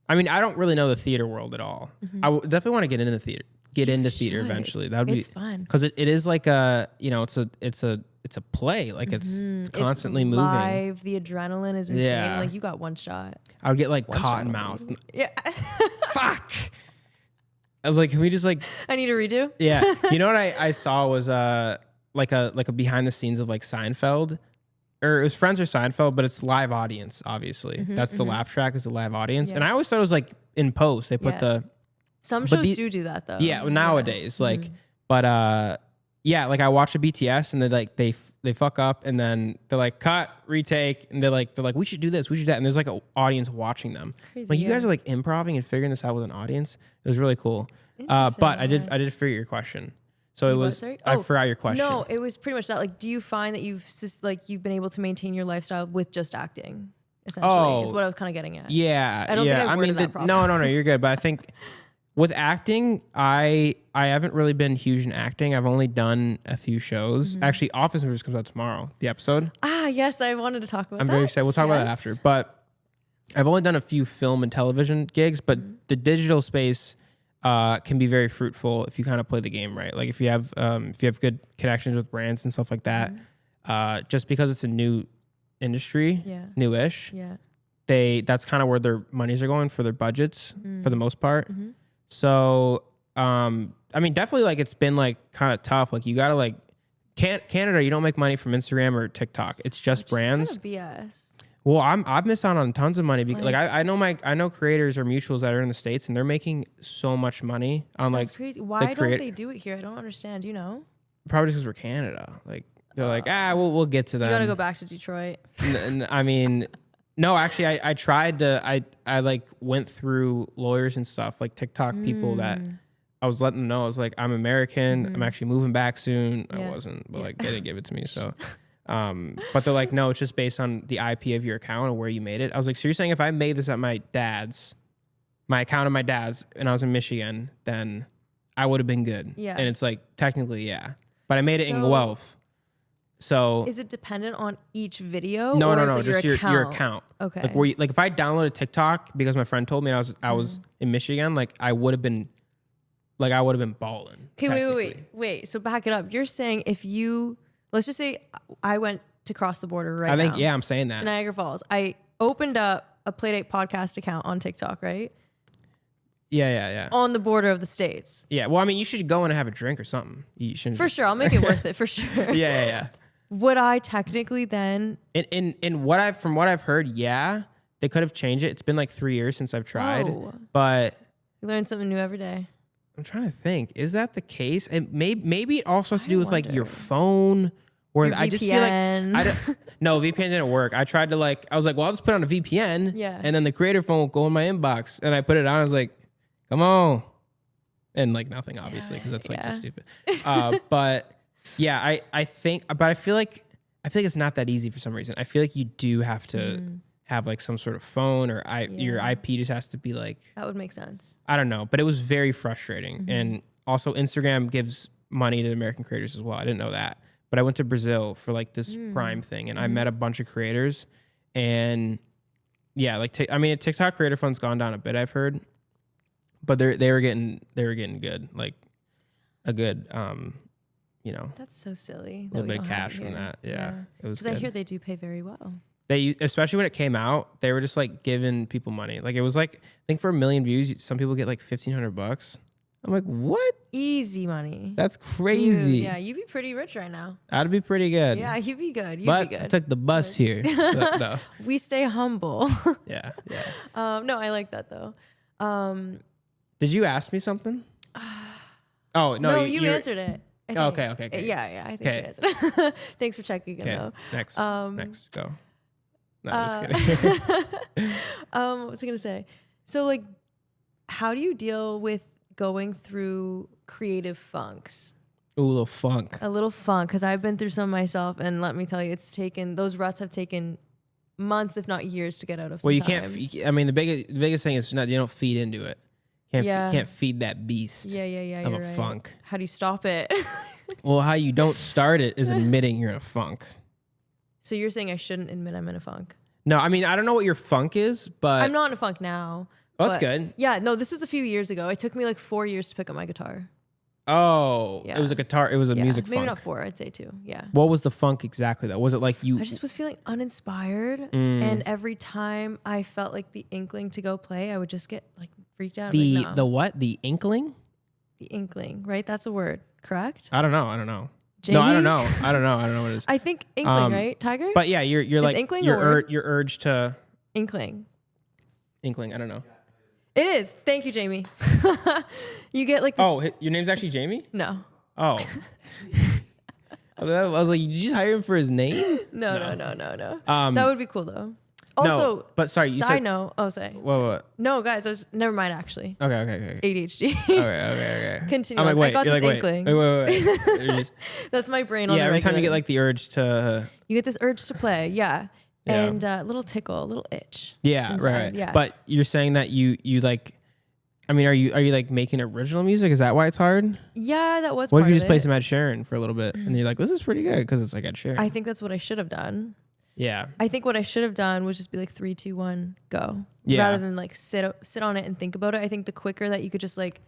I mean, I don't really know the theater world at all. I definitely want to get into the theater. Theater eventually. That would be fun because it is like a it's a play, like it's constantly moving. Live, the adrenaline is insane. Yeah. Like you got one shot. I would get like cotton mouth. Yeah. Fuck. I was like, can we just like? I need a redo. Yeah. You know what I saw was like a behind the scenes of like Seinfeld, or it was Friends or Seinfeld, but it's live audience. Obviously, that's the laugh track is the live audience, and I always thought it was like in post they put the. Some shows do that though. Yeah, nowadays, like, but yeah, like I watched a BTS and they fuck up and then they're like cut, retake, and they're like we should do this, we should do that, and there's like an audience watching them. Crazy, like you guys are like improving and figuring this out with an audience. It was really cool. But I did figure your question. So it was I forgot your question. No, it was pretty much that. Like, do you find that you've been able to maintain your lifestyle with just acting? Essentially, is what I was kind of getting at. Yeah, I don't think I worded that properly. No, you're good. But I think. With acting, I haven't really been huge in acting. I've only done a few shows. Actually, Office Movers comes out tomorrow, the episode. Yes, I wanted to talk about that. I'm very excited. We'll talk about that after. But I've only done a few film and television gigs, but the digital space can be very fruitful if you kind of play the game right. Like if you have good connections with brands and stuff like that, just because it's a new industry, newish, that's kind of where their monies are going for their budgets for the most part. So, I mean, definitely like it's been like kind of tough. Like you gotta like Canada, you don't make money from Instagram or TikTok. It's just brands. Kind of BS. Well, I've missed out on tons of money because like I know creators or mutuals that are in the States and they're making so much money on like. That's crazy. Why don't they do it here? I don't understand. You know. Probably because we're Canada. Like they're like we'll get to that. You gotta go back to Detroit. I mean. No, actually, I tried to. I like went through lawyers and stuff, like TikTok people that I was letting them know. I was like, I'm American. I'm actually moving back soon. I wasn't, but like they didn't give it to me. So, but they're like, no, it's just based on the IP of your account or where you made it. I was like, so you're saying if I made this at my account of my dad's, and I was in Michigan, then I would have been good. Yeah. And it's like technically, yeah, but I made it in Guelph. So is it dependent on each video? No, just your account. Okay. Like if I downloaded TikTok because my friend told me I was in Michigan, like I would have been balling. Okay, wait. So back it up. You're saying let's just say I went to cross the border right now. I'm saying that. To Niagara Falls. I opened up a Playdate podcast account on TikTok, right? Yeah. On the border of the States. Yeah. Well, I mean, you should go in and have a drink or something. You shouldn't. For sure. I'll make it worth it for sure. Yeah. Would I technically then? From what I've heard, yeah, they could have changed it. It's been like 3 years since I've tried, but you learn something new every day. I'm trying to think. Is that the case? And maybe it also has to do with like your phone, or your I just feel like no, VPN didn't work. I tried to I was like, well, I'll just put on a VPN, and then the creator phone will go in my inbox, and I put it on. I was like, come on, and like nothing, obviously, because that's like just stupid. But. Yeah, I think, but I feel like it's not that easy for some reason. I feel like you do have to have like some sort of phone or your IP just has to be like. That would make sense. I don't know, but it was very frustrating. And also Instagram gives money to American creators as well. I didn't know that, but I went to Brazil for like this Prime thing and I met a bunch of creators and yeah, like, a TikTok creator fund's gone down a bit, I've heard, but they were getting good, like a good, that's so silly. A little bit of cash from that. Yeah. It was because I hear they do pay very well. They, especially when it came out, they were just like giving people money. Like it was like, I think for 1 million views, some people get like $1,500. I'm like, what? Easy money. That's crazy. Dude, yeah, you'd be pretty rich right now. I'd be pretty good. Yeah, you'd be good. I took the bus here. So, no. We stay humble. Yeah. No, I like that though. Did you ask me something? Oh, no. You answered it. Okay. Yeah, I think you answered it. Thanks for checking in though. Next, go. No, I'm just kidding. What was I gonna say? So like, how do you deal with going through creative funks? Ooh, a little funk. A little funk, because I've been through some myself, and let me tell you, those ruts have taken months, if not years, to get out of. Sometimes. Well, you can't. I mean, the biggest thing is you don't feed into it. You can't feed that beast. Yeah. Of You're a right. funk. How do you stop it? Well, how you don't start it is admitting you're in a funk. So you're saying I shouldn't admit I'm in a funk? No, I mean I don't know what your funk is, but I'm not in a funk now. Oh, that's good. Yeah, no, this was a few years ago. It took me like 4 years to pick up my guitar. Oh, yeah. It was a guitar. It was a music funk. Maybe not 4, I'd say 2. Yeah. What was the funk exactly though? Was it like you? I just was feeling uninspired. And every time I felt like the inkling to go play, I would just get like freaked out. The what? The inkling? The inkling, right? That's a word, correct? I don't know. Jamie? No, I don't know. I don't know what it is. I think inkling, right? Tiger? But yeah, you're like inkling your urge to inkling. I don't know. It is. Thank you, Jamie. You get like this. Oh, your name's actually Jamie? No. Oh. I was like, did you just hire him for his name? No. That would be cool though. Also, no, but sorry, you side note. Oh, sorry. What? No, guys, never mind. Actually. Okay. ADHD. Okay. Continue. I'm like, wait, I got this inkling. Wait. That's my brain. On yeah, the every regular. time you get like the urge to. You get this urge to play, yeah. And a little tickle, a little itch. Yeah, inside, right. Yeah. But you're saying that you like. I mean, are you like making original music? Is that why it's hard? Yeah, that was. What part if you of just play some Ed Sheeran for a little bit, and you're like, this is pretty good because it's like Ed Sheeran. I think that's what I should have done. Yeah. I think what I should have done was just be like 3, 2, 1, go. Yeah. Rather than like sit on it and think about it. I think the quicker that you could just like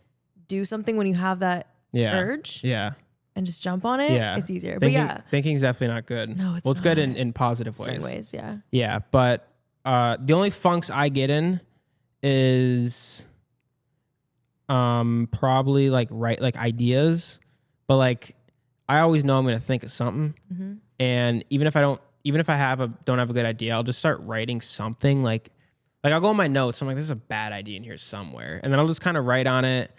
do something when you have that urge. Yeah. And just jump on it. Yeah. It's easier. Thinking's definitely not good. No, it's well, it's not. good in positive ways. Certain ways, yeah. Yeah, but the only funks I get in is probably like ideas, but like I always know I'm gonna think of something, and even if I don't have a good idea, I'll just start writing something like I'll go in my notes. I'm like, this is a bad idea in here somewhere, and then I'll just kind of write on it.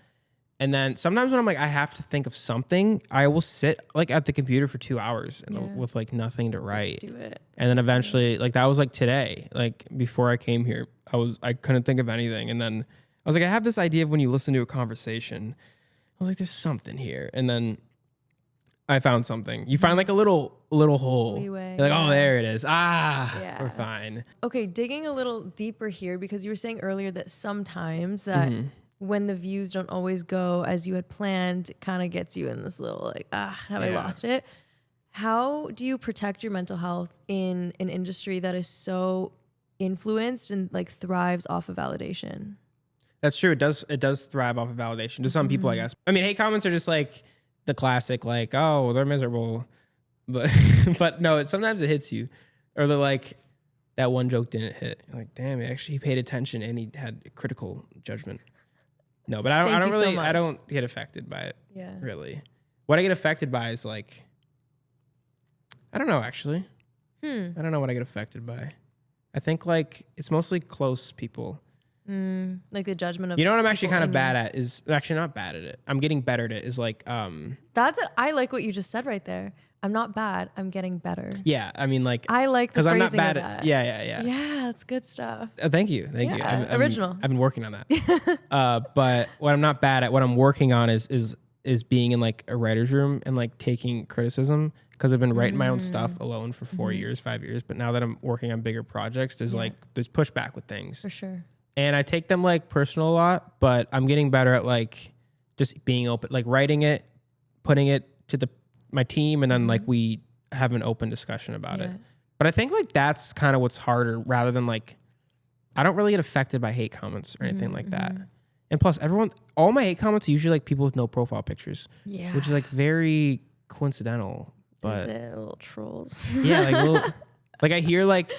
And then sometimes when I'm like, I have to think of something, I will sit like at the computer for 2 hours with like nothing to write. Just do it. And then eventually, like that was like today, like before I came here, I couldn't think of anything. And then I was like, I have this idea of when you listen to a conversation. I was like, there's something here. And then I found something. You find like a little hole. Leeway, You're like, oh, there it is. We're fine. Okay, digging a little deeper here, because you were saying earlier that sometimes that when the views don't always go as you had planned, it kind of gets you in this little like, have I lost it? How do you protect your mental health in an industry that is so influenced and like thrives off of validation? That's true. It does thrive off of validation to some people, I guess. I mean, hate comments are just like the classic, like, oh, they're miserable. But but no, sometimes it hits you. Or they're like, that one joke didn't hit. You're like, damn, he paid attention and he had a critical judgment. No, but I don't get affected by it. Yeah. Really. What I get affected by is like, I don't know actually. I don't know what I get affected by. I think like it's mostly close people. Like the judgment of, you know what I'm actually kind of bad at is actually not bad at it. I'm getting better at it is like, I like what you just said right there. I'm not bad. I'm getting better. Yeah. I mean like, I like the phrasing I'm not bad of that. At, yeah. Yeah. That's good stuff. Thank you. Thank you. Original. I've been working on that. But what I'm not bad at, what I'm working on is being in like a writer's room and like taking criticism. Cause I've been writing my own stuff alone for 4 years, 5 years. But now that I'm working on bigger projects, there's pushback with things. For sure. And I take them like personal a lot, but I'm getting better at like just being open, like writing it, putting it to my team, and then like we have an open discussion about it. But I think like that's kind of what's harder, rather than like, I don't really get affected by hate comments or anything like that. And plus all my hate comments are usually like people with no profile pictures, which is like very coincidental. But is it little trolls? Yeah, like I hear like,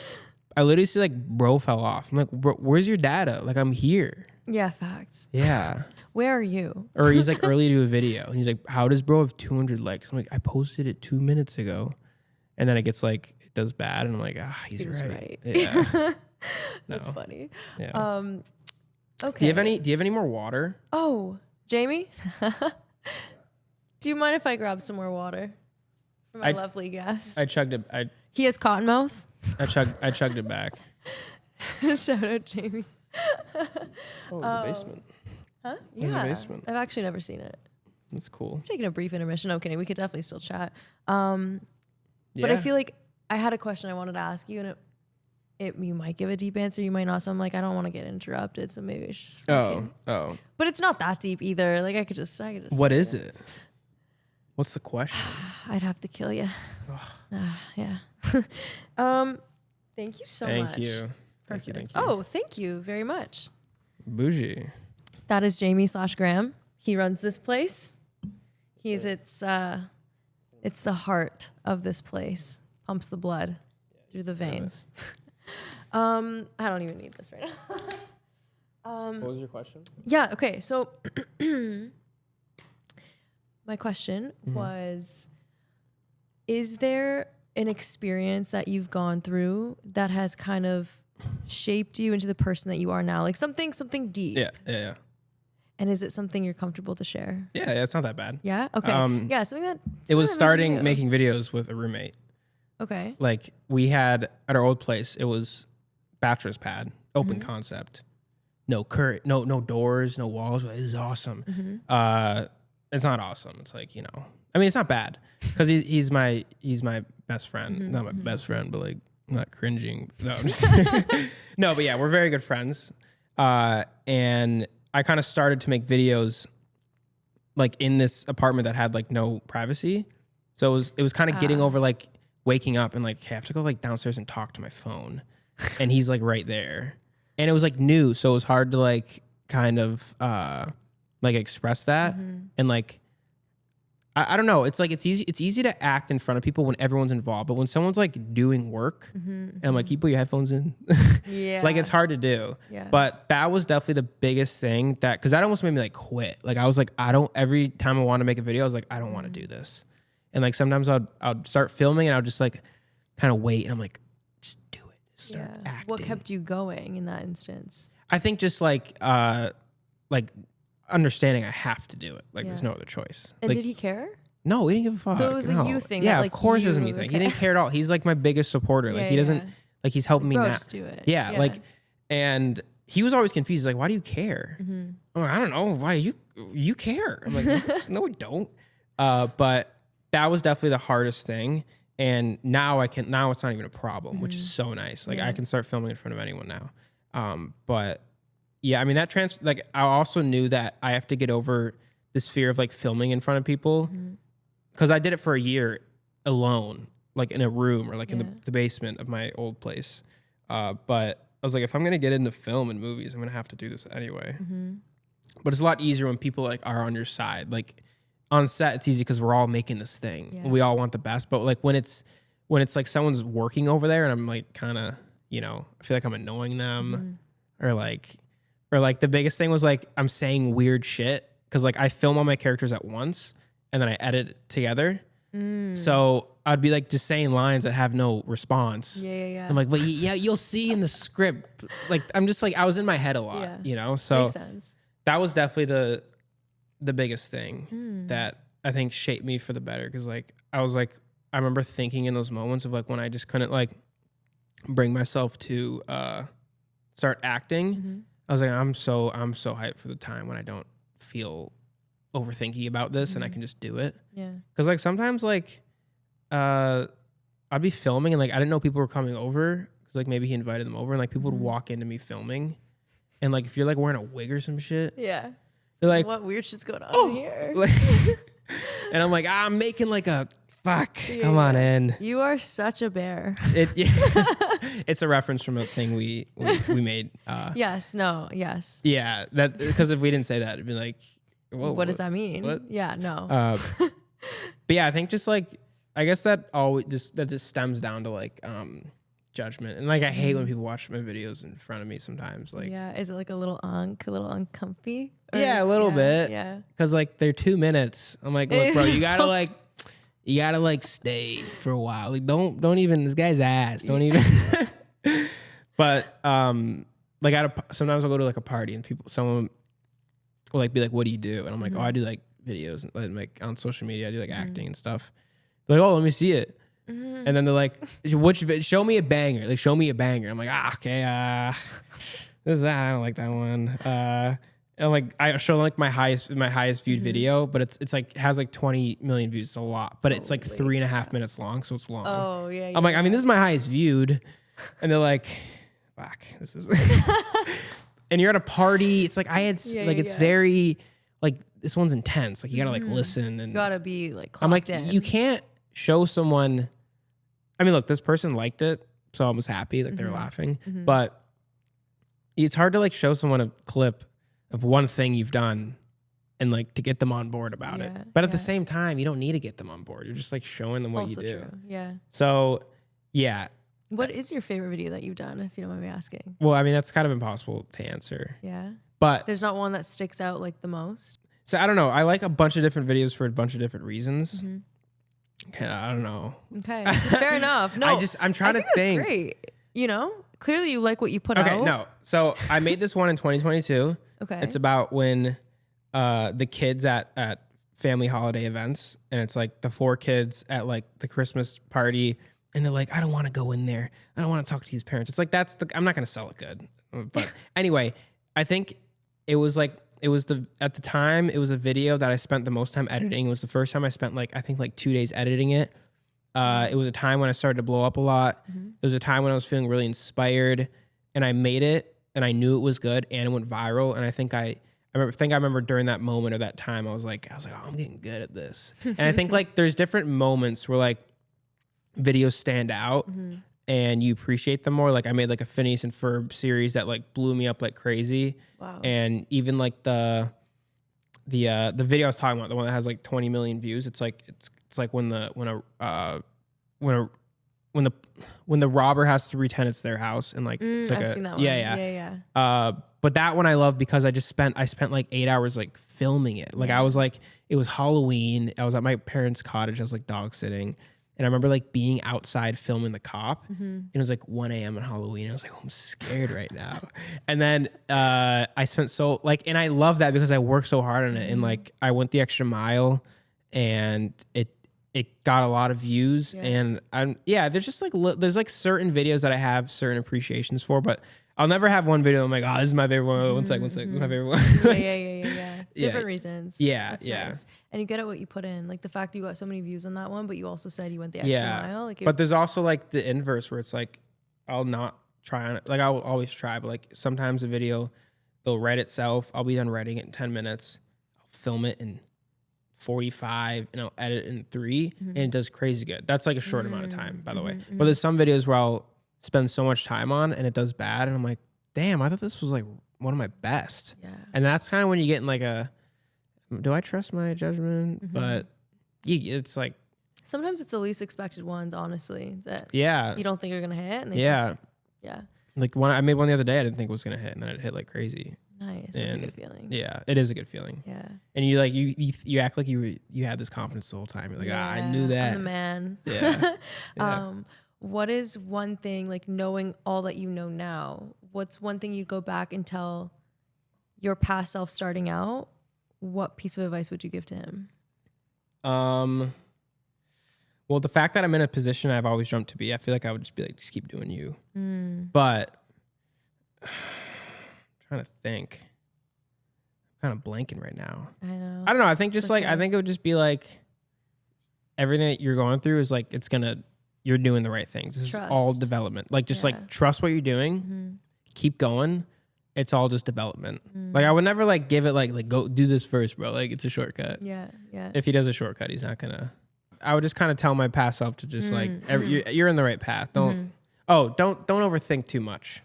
I literally see like bro fell off. I'm like, bro, where's your data? Like I'm here. Yeah, facts. Yeah. Where are you? Or he's like early to a video and he's like, how does bro have 200 likes? I'm like, I posted it 2 minutes ago. And then it gets like, it does bad. And I'm like, he's right. Yeah. That's funny. Yeah. Okay. Do you have any more water? Oh, Jamie? Do you mind if I grab some more water? for my lovely guest. I chugged it. He has cotton mouth. I chugged it back. Shout out Jamie. Oh, there's a basement. Huh? There's a basement. I've actually never seen it. That's cool. I'm taking a brief intermission. No kidding. We could definitely still chat. But I feel like I had a question I wanted to ask you, and you might give a deep answer, you might not. So I'm like, I don't want to get interrupted. So maybe it's just. Oh. But it's not that deep either. Like I could just. What is it? What's the question? I'd have to kill you. Yeah. Thank you so much. Thank you. Thank you. Oh, thank you very much. Bougie. That is Jamie/Graham. He runs this place. It's the heart of this place. Pumps the blood through the veins. I don't even need this right now. What was your question? Yeah. Okay. So my question was, is there an experience that you've gone through that has kind of shaped you into the person that you are now? Like something deep. Yeah. And is it something you're comfortable to share? Yeah, it's not that bad. Yeah? Okay. Something that... It was starting making videos with a roommate. Okay. Like we had, at our old place, it was bachelor's pad, open concept. No no doors, no walls. It was awesome. It's not awesome. It's like, I mean, it's not bad because he's my best friend. Not my best friend, but like not cringing. No, no, but yeah, we're very good friends. And I kind of started to make videos like in this apartment that had like no privacy. So it was kind of getting over like waking up and like, hey, I have to go like downstairs and talk to my phone. And he's like right there. And it was like new. So it was hard to like kind of like express that. And like, I don't know. It's like, it's easy to act in front of people when everyone's involved, but when someone's like doing work and I'm like, can you put your headphones in? Yeah. Like it's hard to do. Yeah. But that was definitely the biggest thing cause that almost made me like quit. Like I was like, every time I want to make a video, I was like, I don't want to do this. And like, sometimes I'd start filming and I'll just like kind of wait. And I'm like, just do it. Just start acting. What kept you going in that instance? I think just like understanding I have to do it. Like there's no other choice. And like, did he care? No, he didn't give a fuck. So it was a you thing. Yeah, that, like, of course it was a me thing. He didn't care at all. He's like my biggest supporter. Like he doesn't, like he's helping me now. Just do it. Yeah, like, and he was always confused. He's like, why do you care? I'm like, I don't know. Why you care? I'm like, no, I don't. But that was definitely the hardest thing. And now now it's not even a problem, which is so nice. Like I can start filming in front of anyone now. But yeah, I mean, like I also knew that I have to get over this fear of like filming in front of people. Cause I did it for a year alone, like in a room or like in the basement of my old place. But I was like, if I'm going to get into film and movies, I'm going to have to do this anyway. But it's a lot easier when people like are on your side. Like on set, it's easy cause we're all making this thing. We all want the best. But like when it's like someone's working over there and I'm like kind of, I feel like I'm annoying them or like the biggest thing was like, I'm saying weird shit. Cause like I film all my characters at once and then I edit it together. So I'd be like just saying lines that have no response. Yeah. I'm like, well, you'll see in the script. Like, I'm just like, I was in my head a lot, So makes sense. That was definitely the biggest thing that I think shaped me for the better. Cause like, I remember thinking in those moments of like, when I just couldn't like bring myself to start acting, I was like, I'm so hyped for the time when I don't feel overthinking about this and I can just do it. Yeah. Cause like sometimes like I'd be filming and like I didn't know people were coming over because like maybe he invited them over and like people would walk into me filming and like if you're like wearing a wig or some shit, they're like, what weird shit's going on here? Like, and I'm like, I'm making like a fuck. Come on in. You are such a bear. It's a reference from a thing we made. Yes. Yeah, that because if we didn't say that, it'd be like, whoa, what does that mean? What? Yeah, no. But yeah, I think just like I guess that this stems down to like judgment and like I hate when people watch my videos in front of me sometimes. Like, is it like a little uncomfy? Yeah, a little bit. Yeah, because like they're 2 minutes. I'm like, look, bro, you gotta like stay for a while. Like don't even this guy's ass. Don't even. But like sometimes I'll go to like a party and someone will like be like, what do you do? And I'm like, oh, I do like videos and like on social media I do like acting and stuff. They're like, oh, let me see it. And then they're like, show me a banger. Like, show me a banger. I'm like, okay, this is I don't like that one. And like I show like my highest viewed video, but it's like has like 20 million views. It's a lot, but it's like 3.5 minutes long, so it's long. Oh yeah. I'm like, I mean, this is my highest viewed, and they're like, fuck, this is. And you're at a party. It's like it's very like this one's intense. Like you gotta like listen and you gotta be like. I'm like, in. you can't show someone. I mean, look, this person liked it, so I was happy. Like they were laughing, but it's hard to like show someone a clip of one thing you've done and like to get them on board about it. But at the same time, you don't need to get them on board. You're just like showing them what also you do. True. Yeah. So yeah. What is your favorite video that you've done, if you don't mind me asking? Well, I mean, that's kind of impossible to answer. Yeah. But there's not one that sticks out like the most. So I don't know. I like a bunch of different videos for a bunch of different reasons. Okay, I don't know. Okay. Fair enough. No. I'm trying to think. That's great. You know? Clearly you like what you put out. Okay, no. So I made this one in 2022. Okay. It's about when the kids at family holiday events, and it's like the 4 kids at like the Christmas party, and they're like, I don't want to go in there. I don't want to talk to these parents. It's like I'm not gonna sell it good. But anyway, I think at the time it was a video that I spent the most time editing. It was the first time I spent like 2 days editing it. It was a time when I started to blow up a lot. It was a time when I was feeling really inspired, and I made it, and I knew it was good, and it went viral. And I think I remember during that moment or that time, I was like, oh, I'm getting good at this. And I think like there's different moments where like videos stand out and you appreciate them more. Like I made like a Phineas and Ferb series that like blew me up like crazy. Wow. And even like the video I was talking about, the one that has like 20 million views, it's like when the robber has to pretend it's their house, and like it's like I've seen that one. Yeah. But that one I love because I spent like 8 hours like filming it. Like I was like, it was Halloween. I was at my parents' cottage. I was like dog sitting. And I remember like being outside filming the cop, and it was like 1 a.m. on Halloween. I was like, oh, I'm scared right now. And then I spent and I love that because I worked so hard on it, and like I went the extra mile, and it got a lot of views. And there's just like there's like certain videos that I have certain appreciations for, but I'll never have one video I'm like, oh, this is my favorite one. One sec, this is my favorite one. Yeah. Different reasons. Yeah, that's yeah. Nice. And you get at what you put in. Like the fact that you got so many views on that one, but you also said you went the extra mile. Like but there's also like the inverse where it's like, I'll not try on it. Like I will always try, but like sometimes a video, it'll write itself. I'll be done writing it in 10 minutes. I'll film it in 45 and I'll edit it in 3 and it does crazy good. That's like a short amount of time, by the way. But there's some videos where I'll spend so much time on and it does bad, and I'm like, damn, I thought this was like one of my best. Yeah. And that's kind of when you get in like do I trust my judgment? But it's like sometimes it's the least expected ones, honestly, that you don't think you're gonna hit. And yeah. Like I made one the other day I didn't think it was gonna hit, and then it hit like crazy. Nice. That's a good feeling. Yeah, it is a good feeling. Yeah. And you like you act like you had this confidence the whole time. You're like, I knew that. I'm the man. Yeah. What is one thing, like knowing all that you know now, what's one thing you'd go back and tell your past self starting out? What piece of advice would you give to him? Well, the fact that I'm in a position I've always dreamt to be, I feel like I would just be like, just keep doing you. But I'm trying to think. I'm kind of blanking right now. I know. I don't know. I think just like, I think it would just be like, everything that you're going through is like, you're doing the right things. This is all development. Like, just like trust what you're doing. Keep going. It's all just development. Like I would never like give it like go do this first, bro. Like it's a shortcut. Yeah. If he does a shortcut, he's not gonna. I would just kind of tell my past self to just like you're in the right path. Don't overthink too much,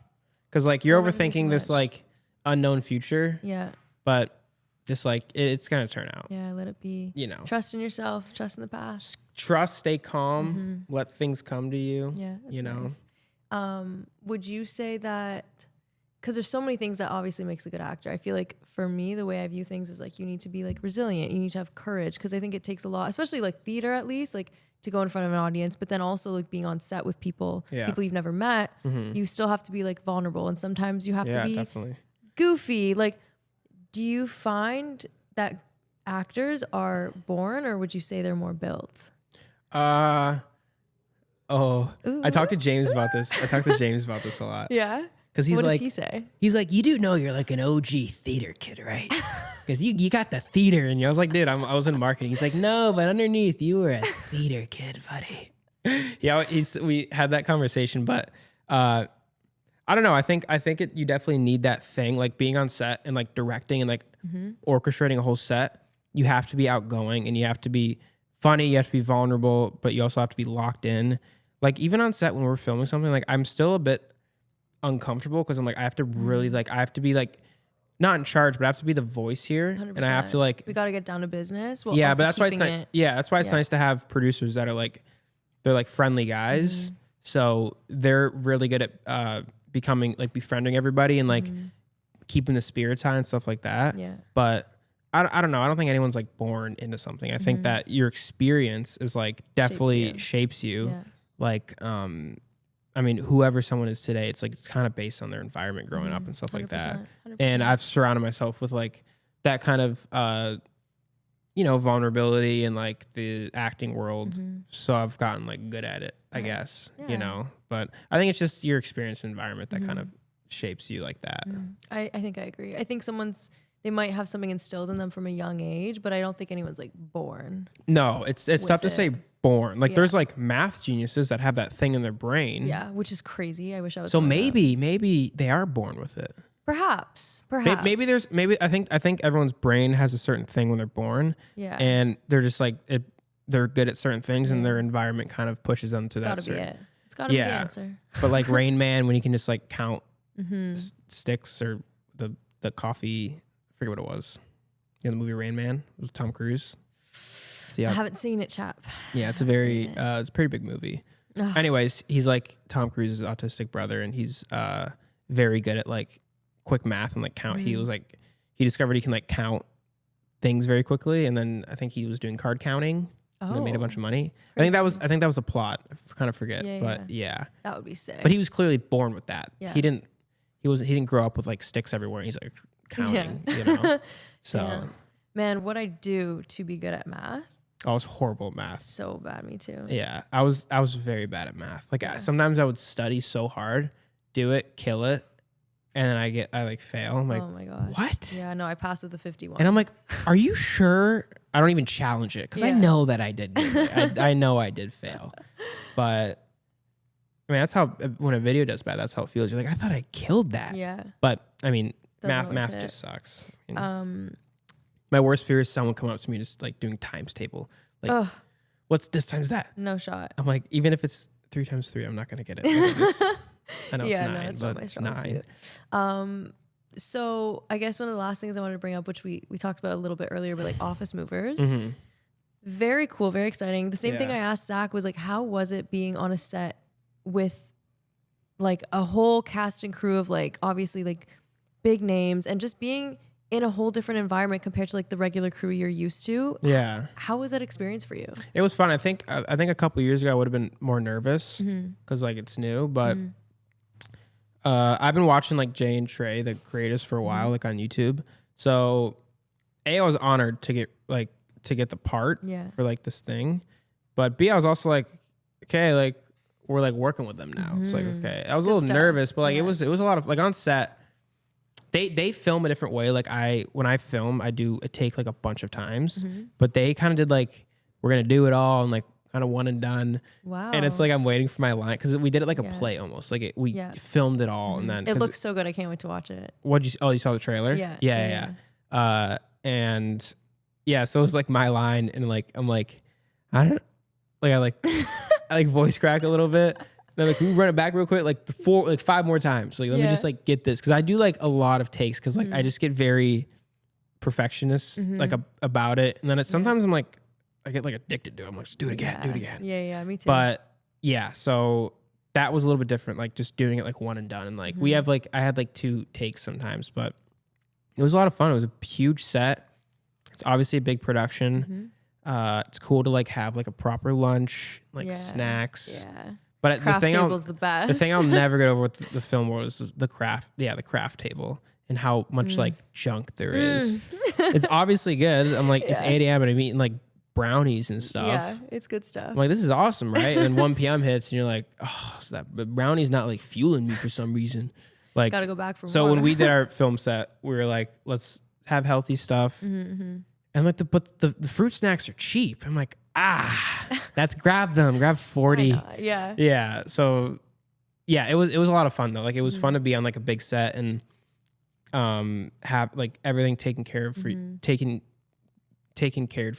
because like you're overthinking this like unknown future. Yeah. But just like it's gonna turn out. Yeah. Let it be. You know. Trust in yourself. Trust in the past. Trust. Stay calm. Let things come to you. Yeah. You know. Nice. Would you say that? Because there's so many things that obviously makes a good actor. I feel like for me, the way I view things is like you need to be like resilient. You need to have courage, because I think it takes a lot, especially like theater at least, like to go in front of an audience, but then also like being on set with people you've never met. You still have to be like vulnerable, and sometimes you have to be goofy. Like, do you find that actors are born, or would you say they're more built? I talked to James about this. A lot. Yeah. Because he's what like, does he say? He's like, you do know you're like an OG theater kid, right? Because you got the theater in you. I was like, dude, I was in marketing. He's like, no, but underneath you were a theater kid, buddy. Yeah, we had that conversation, but I don't know. I think you definitely need that thing, like being on set and like directing and like orchestrating a whole set. You have to be outgoing and you have to be funny. You have to be vulnerable, but you also have to be locked in. Like even on set when we're filming something, like I'm still a bit uncomfortable because I'm like I have to really like I have to be like not in charge, but I have to be the voice here, 100%. And I have to like we got to get down to business. Yeah, but that's why it's nice. Yeah, that's why it's nice to have producers that are like they're like friendly guys, so they're really good at becoming like befriending everybody and like keeping the spirits high and stuff like that. Yeah, but I don't know. I don't think anyone's like born into something. I think that your experience is like definitely shapes you. Yeah. Like I mean, whoever someone is today, it's like it's kind of based on their environment growing up and stuff like that. 100%. And I've surrounded myself with like that kind of vulnerability and like the acting world. So I've gotten like good at it, I guess, But I think it's just your experience and environment that kind of shapes you like that. I think I agree. I think they might have something instilled in them from a young age, but I don't think anyone's like born. No, it's tough to say born. Like there's like math geniuses that have that thing in their brain. Yeah, which is crazy. I wish I was. So maybe they are born with it. Perhaps. Maybe I think everyone's brain has a certain thing when they're born. Yeah. And they're just like they're good at certain things and their environment kind of pushes them to that. It's gotta be it. It's gotta be the answer. But like Rain Man, when you can just like count sticks or the coffee, I forget what it was. The movie Rain Man with Tom Cruise. I haven't seen it, chap. Yeah, it's it's a pretty big movie. Ugh. Anyways, he's like Tom Cruise's autistic brother, and he's very good at like quick math and like count. He was like he discovered he can like count things very quickly, and then I think he was doing card counting. And then made a bunch of money. Crazy. I think that was a plot. I kind of forget, but yeah, that would be sick. But he was clearly born with that. Yeah. He didn't grow up with like sticks everywhere. He's like counting, So, man, what I do to be good at math. I was horrible at math. So bad, me too. Yeah, I was very bad at math. Like sometimes I would study so hard, do it, kill it, and then I like fail. I'm like, oh my gosh, what? Yeah, no, I passed with a 51. And I'm like, are you sure? I don't even challenge it because I know that I did. I know I did fail, but I mean that's how when a video does bad, that's how it feels. You're like, I thought I killed that. Yeah. But I mean, math just sucks. My worst fear is someone coming up to me just like doing times table. Like, what's this times that? No shot. I'm like, even if it's 3 times 3, I'm not gonna get it. I know it's 9, but it's 9. So I guess one of the last things I wanted to bring up, which we talked about a little bit earlier, but like Office Movers. Very cool, very exciting. The same thing I asked Zach was like, how was it being on a set with like a whole cast and crew of like obviously like big names and just being in a whole different environment compared to like the regular crew you're used to. Yeah. How was that experience for you? It was fun. I think a couple of years ago I would have been more nervous because like it's new, but I've been watching like Jay and Trey, the creators, for a while, like on YouTube. So I was honored to get the part for like this thing, but B, I was also like, okay, like we're like working with them now. It's like, okay, I was a little nervous, but like it was a lot of like on set. They film a different way. Like when I film, I do a take like a bunch of times, but they kind of did like, we're going to do it all and like kind of one and done. Wow. And it's like, I'm waiting for my line. Cause we did it like a play almost. Like we filmed it all. And then it looks so good. I can't wait to watch it. You saw the trailer? Yeah. And yeah, so it was like my line and like, I'm like, I like voice crack a little bit. And I'm like, can we run it back real quick? Like 5 more times. Like, let me just like get this. Cause I do like a lot of takes. Cause like I just get very perfectionist like about it. And then sometimes I'm like, I get like addicted to it. I'm like, just do it again, do it again. Yeah, me too. But yeah, so that was a little bit different. Like just doing it like one and done. And like I had like 2 takes sometimes, but it was a lot of fun. It was a huge set. It's obviously a big production. It's cool to like have like a proper lunch, like snacks. Yeah. But craft table's the best. The thing I'll never get over with the film world is the craft table and how much like junk there is. It's obviously good. I'm like, it's 8 a.m. and I'm eating like brownies and stuff. Yeah, it's good stuff. I'm like, this is awesome, right? And then 1 p.m. hits and you're like, oh, so that brownie's not like fueling me for some reason. Like, gotta go back for more. So when we did our film set, we were like, let's have healthy stuff. And like, but the fruit snacks are cheap. I'm like, let's grab them. Grab 40. Yeah. Yeah. So yeah, it was a lot of fun though. Like it was fun to be on like a big set and have like everything taken care of for you, taken care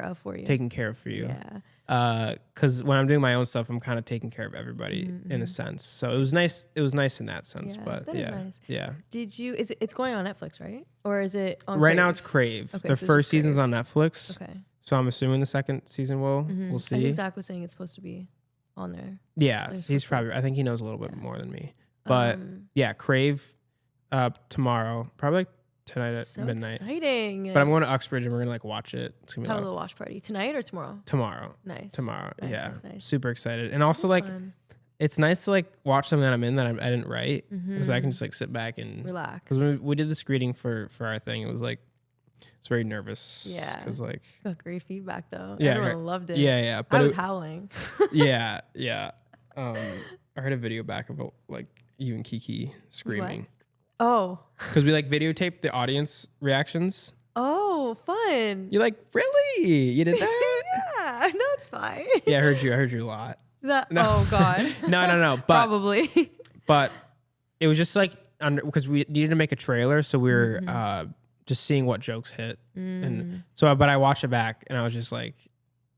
of for you. Yeah. Because when I'm doing my own stuff, I'm kind of taking care of everybody in a sense. So it was nice. It was nice in that sense. Yeah, but that is nice. Yeah. Did you? It's going on Netflix, right? Or is it on? Right Crave? now it's Crave. Okay, the so first season's on Netflix. Okay. So I'm assuming the second season we'll see. I think Zach was saying it's supposed to be on there. Yeah, he's probably. I think he knows a little bit more than me. But yeah, Crave tomorrow, probably like tonight at midnight. Exciting! But I'm going to Uxbridge and we're gonna like watch it. It's gonna be have a little watch party tonight or tomorrow. Tomorrow. Nice. Tomorrow. Nice. Super excited. And also like, it's nice to like watch something that I'm in that I didn't write because I can just like sit back and relax. Because we did the screening for our thing, it was like. It's very nervous. Yeah. Because like. Got great feedback though. Yeah. Everyone loved it. Yeah. But I was howling. Yeah. I heard a video back of like you and Kiki screaming. What? Oh. Because we like videotaped the audience reactions. Oh, fun. You're like, really? You did that? Yeah. No, it's fine. Yeah, I heard you a lot. Oh God. No. But, probably. But it was just like because we needed to make a trailer, so we were just seeing what jokes hit, and so. But I watched it back, and I was just like,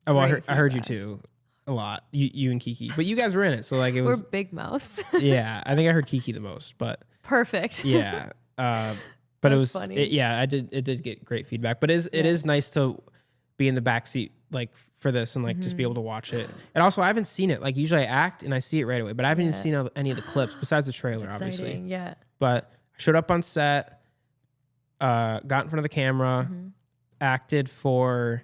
I heard you too, a lot. You and Kiki, but you guys were in it, so like it was. We're big mouths. Yeah, I think I heard Kiki the most, but perfect. Yeah, but it was funny. It did get great feedback, but it is nice to be in the backseat like for this and like just be able to watch it. And also I haven't seen it. Like usually I act and I see it right away, but I haven't even seen any of the clips besides the trailer, obviously. Yeah. But I showed up on set, got in front of the camera, acted for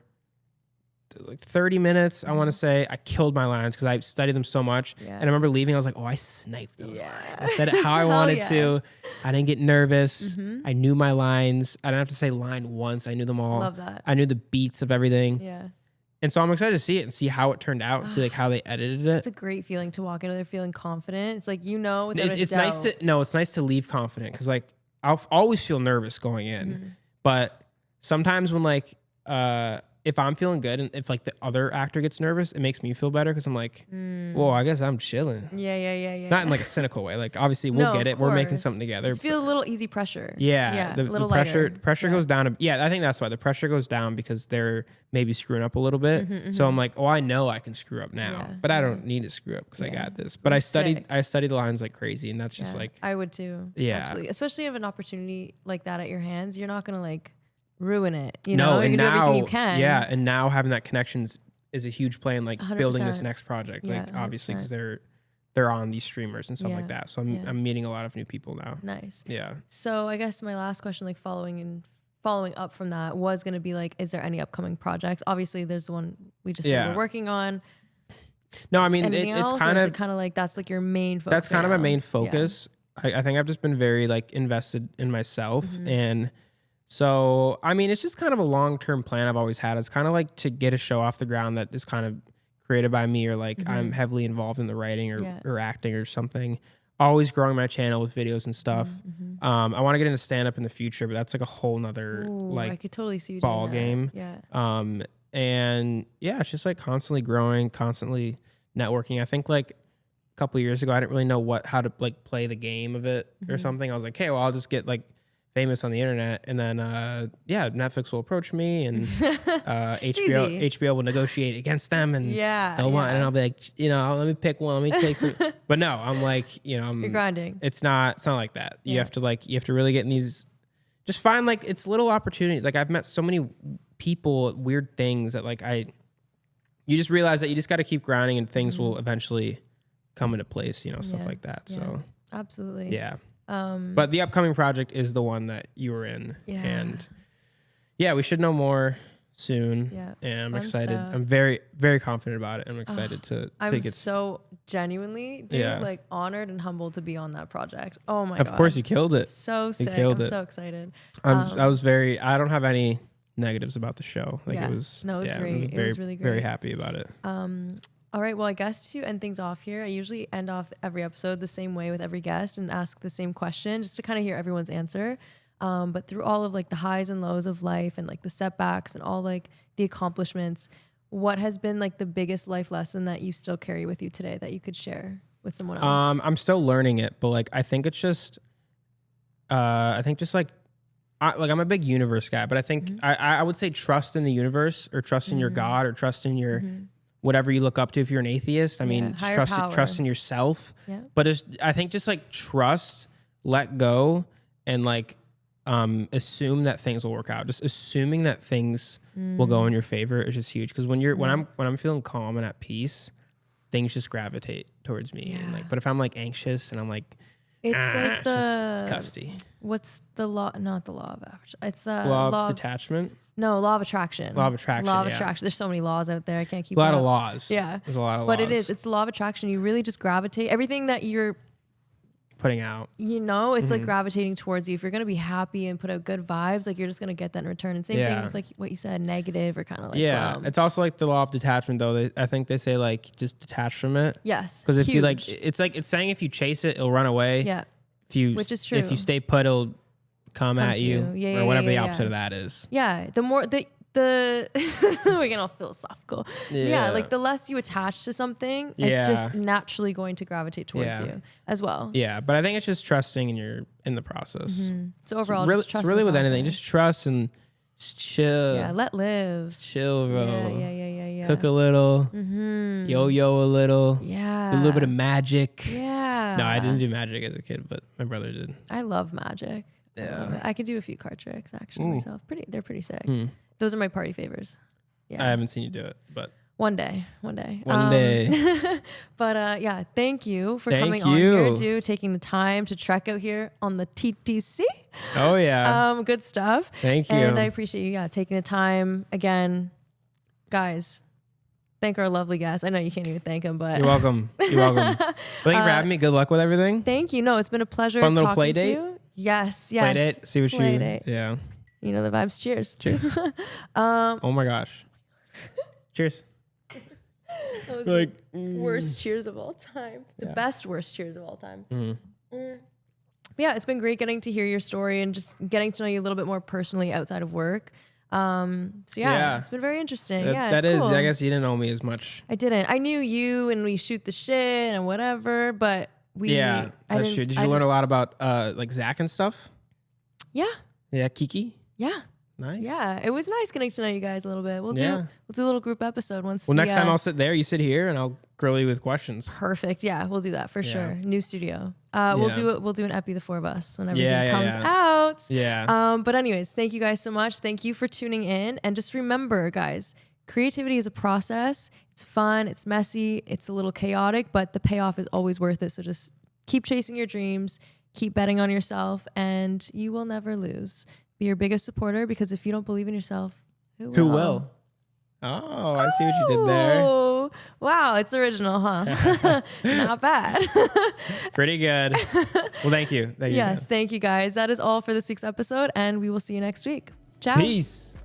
like 30 minutes, I want to say. I killed my lines because I studied them so much. Yeah. And I remember leaving, I was like, oh, I sniped those lines. I said it how I wanted to. I didn't get nervous. I knew my lines. I didn't have to say line once. I knew them all. Love that. I knew the beats of everything. Yeah. And so I'm excited to see it and see how it turned out and see like how they edited it. It's a great feeling to walk into there feeling confident. It's like, it's nice to leave confident because like I'll always feel nervous going in. But sometimes when like if I'm feeling good and if like the other actor gets nervous, it makes me feel better because I'm like, whoa, I guess I'm chilling. Yeah. Not in like a cynical way. Like obviously we'll get it. We're making something together. Just feel a little easy pressure. Yeah. The pressure goes down. I think that's why the pressure goes down because they're maybe screwing up a little bit. So I'm like, oh, I know I can screw up now, but I don't need to screw up because I got this. But I studied the lines like crazy, and that's just like I would too. Yeah, absolutely. Especially if an opportunity like that at your hands, you're not gonna like ruin it. You know, you can do everything you can. Yeah, and now having that connections is a huge play in like 100%. Building this next project. Like 100%. Obviously because they're on these streamers and stuff like that. So I'm meeting a lot of new people now. Nice. Yeah. So I guess my last question, like following up from that, was going to be like, is there any upcoming projects? Obviously, there's the one we just said we're working on. No, I mean it's kind of like that's like your main focus. That's kind of my main focus. Yeah. I think I've just been very like invested in myself, and so I mean it's just kind of a long-term plan I've always had. It's kind of like to get a show off the ground that is kind of created by me, or like I'm heavily involved in the writing or acting or something. Always growing my channel with videos and stuff. I want to get into stand-up in the future, but that's like a whole nother like I could totally see you ball doing game. Yeah. And yeah, it's just like constantly growing, constantly networking. I think like a couple of years ago, I didn't really know how to like play the game of it or something. I was like, hey, well, I'll just get like famous on the internet, and then Netflix will approach me, and HBO will negotiate against them, and they'll want, and I'll be like, let me pick one, let me take some. But no, I'm like, you're grinding. It's not like that. You have to really get in these. Just find like it's little opportunities. Like I've met so many people at weird things that like you just realize that you just got to keep grinding, and things will eventually come into place. Stuff like that. Yeah. So absolutely. Yeah. But the upcoming project is the one that you were in, and we should know more soon. Yeah, and I'm excited. Stuff. I'm very, very confident about it. I'm excited to take it. I'm so genuinely, like honored and humbled to be on that project. Oh my god! Of course, you killed it. So sick. I'm so excited. I don't have any negatives about the show. Like it was great. It was really great. Very happy about it. All right. Well, I guess to end things off here, I usually end off every episode the same way with every guest and ask the same question just to kind of hear everyone's answer. But through all of like the highs and lows of life and like the setbacks and all like the accomplishments, what has been like the biggest life lesson that you still carry with you today that you could share with someone else? I'm still learning it, but like I think it's just, I'm a big universe guy, but I think I would say trust in the universe or trust in your God or trust in your whatever you look up to. If you're an atheist, I mean, trust in yourself. Yeah. But I think just like trust, let go, and like assume that things will work out. Just assuming that things will go in your favor is just huge. Because when I'm feeling calm and at peace, things just gravitate towards me. Yeah. And like, but if I'm like anxious and I'm like, it's custy. What's the law? Not the law of average. It's the law of detachment. No, law of attraction. Law of attraction. Law of attraction. There's so many laws out there. I can't keep a lot of laws. Yeah, there's a lot of laws. But it's the law of attraction. You really just gravitate. Everything that you're putting out, it's like gravitating towards you. If you're gonna be happy and put out good vibes, like you're just gonna get that in return. And same thing with like what you said, negative or kind of like it's also like the law of detachment though. I think they say like just detach from it. Yes, because if you like, it's saying if you chase it, it'll run away. Yeah, which is true. If you stay put, it'll come at you. Or whatever the opposite of that is. Yeah, the more we're getting all philosophical. Yeah, like the less you attach to something, it's just naturally going to gravitate towards you as well. Yeah, but I think it's just trusting in the process. So overall, it's really with anything, just trust and just chill. Yeah, let live. Just chill, bro. Yeah. Cook a little, yo-yo a little. Yeah. Do a little bit of magic. Yeah. No, I didn't do magic as a kid, but my brother did. I love magic. Yeah. I could do a few card tricks actually myself. They're pretty sick. Those are my party favors. Yeah. I haven't seen you do it, but one day. One day. But thank you for coming on here, dude, taking the time to trek out here on the TTC. Oh yeah. Good stuff. Thank you. And I appreciate you taking the time again. Guys, thank our lovely guest. I know you can't even thank him, but you're welcome. Thank you for having me. Good luck with everything. Thank you. No, it's been a pleasure. Fun little play talking date. to you. Yes. Playdate. See what Yeah. You know the vibes. Cheers. Cheers. Oh my gosh. Cheers. That was like worst cheers of all time. The best worst cheers of all time. But yeah, it's been great getting to hear your story and just getting to know you a little bit more personally outside of work. It's been very interesting. That is cool. I guess you didn't know me as much. I didn't. I knew you and we shoot the shit and whatever, but that's true. Did you learn a lot about like Zach and stuff? Yeah. Yeah, Kiki? Yeah. Nice. Yeah, it was nice getting to know you guys a little bit. We'll do a little group episode once. Well, next time I'll sit there, you sit here, and I'll grill you with questions. Perfect. Yeah, we'll do that for sure. New studio. We'll do an epi, the four of us, when everything comes out. Yeah. But anyways, thank you guys so much. Thank you for tuning in, and just remember, guys, creativity is a process. It's fun. It's messy. It's a little chaotic, but the payoff is always worth it. So just keep chasing your dreams. Keep betting on yourself, and you will never lose. Be your biggest supporter, because if you don't believe in yourself, who will? Oh, I see what you did there. Wow, it's original, huh? Not bad. Pretty good. Well, thank you. Thank you, guys. That is all for this week's episode, and we will see you next week. Ciao. Peace.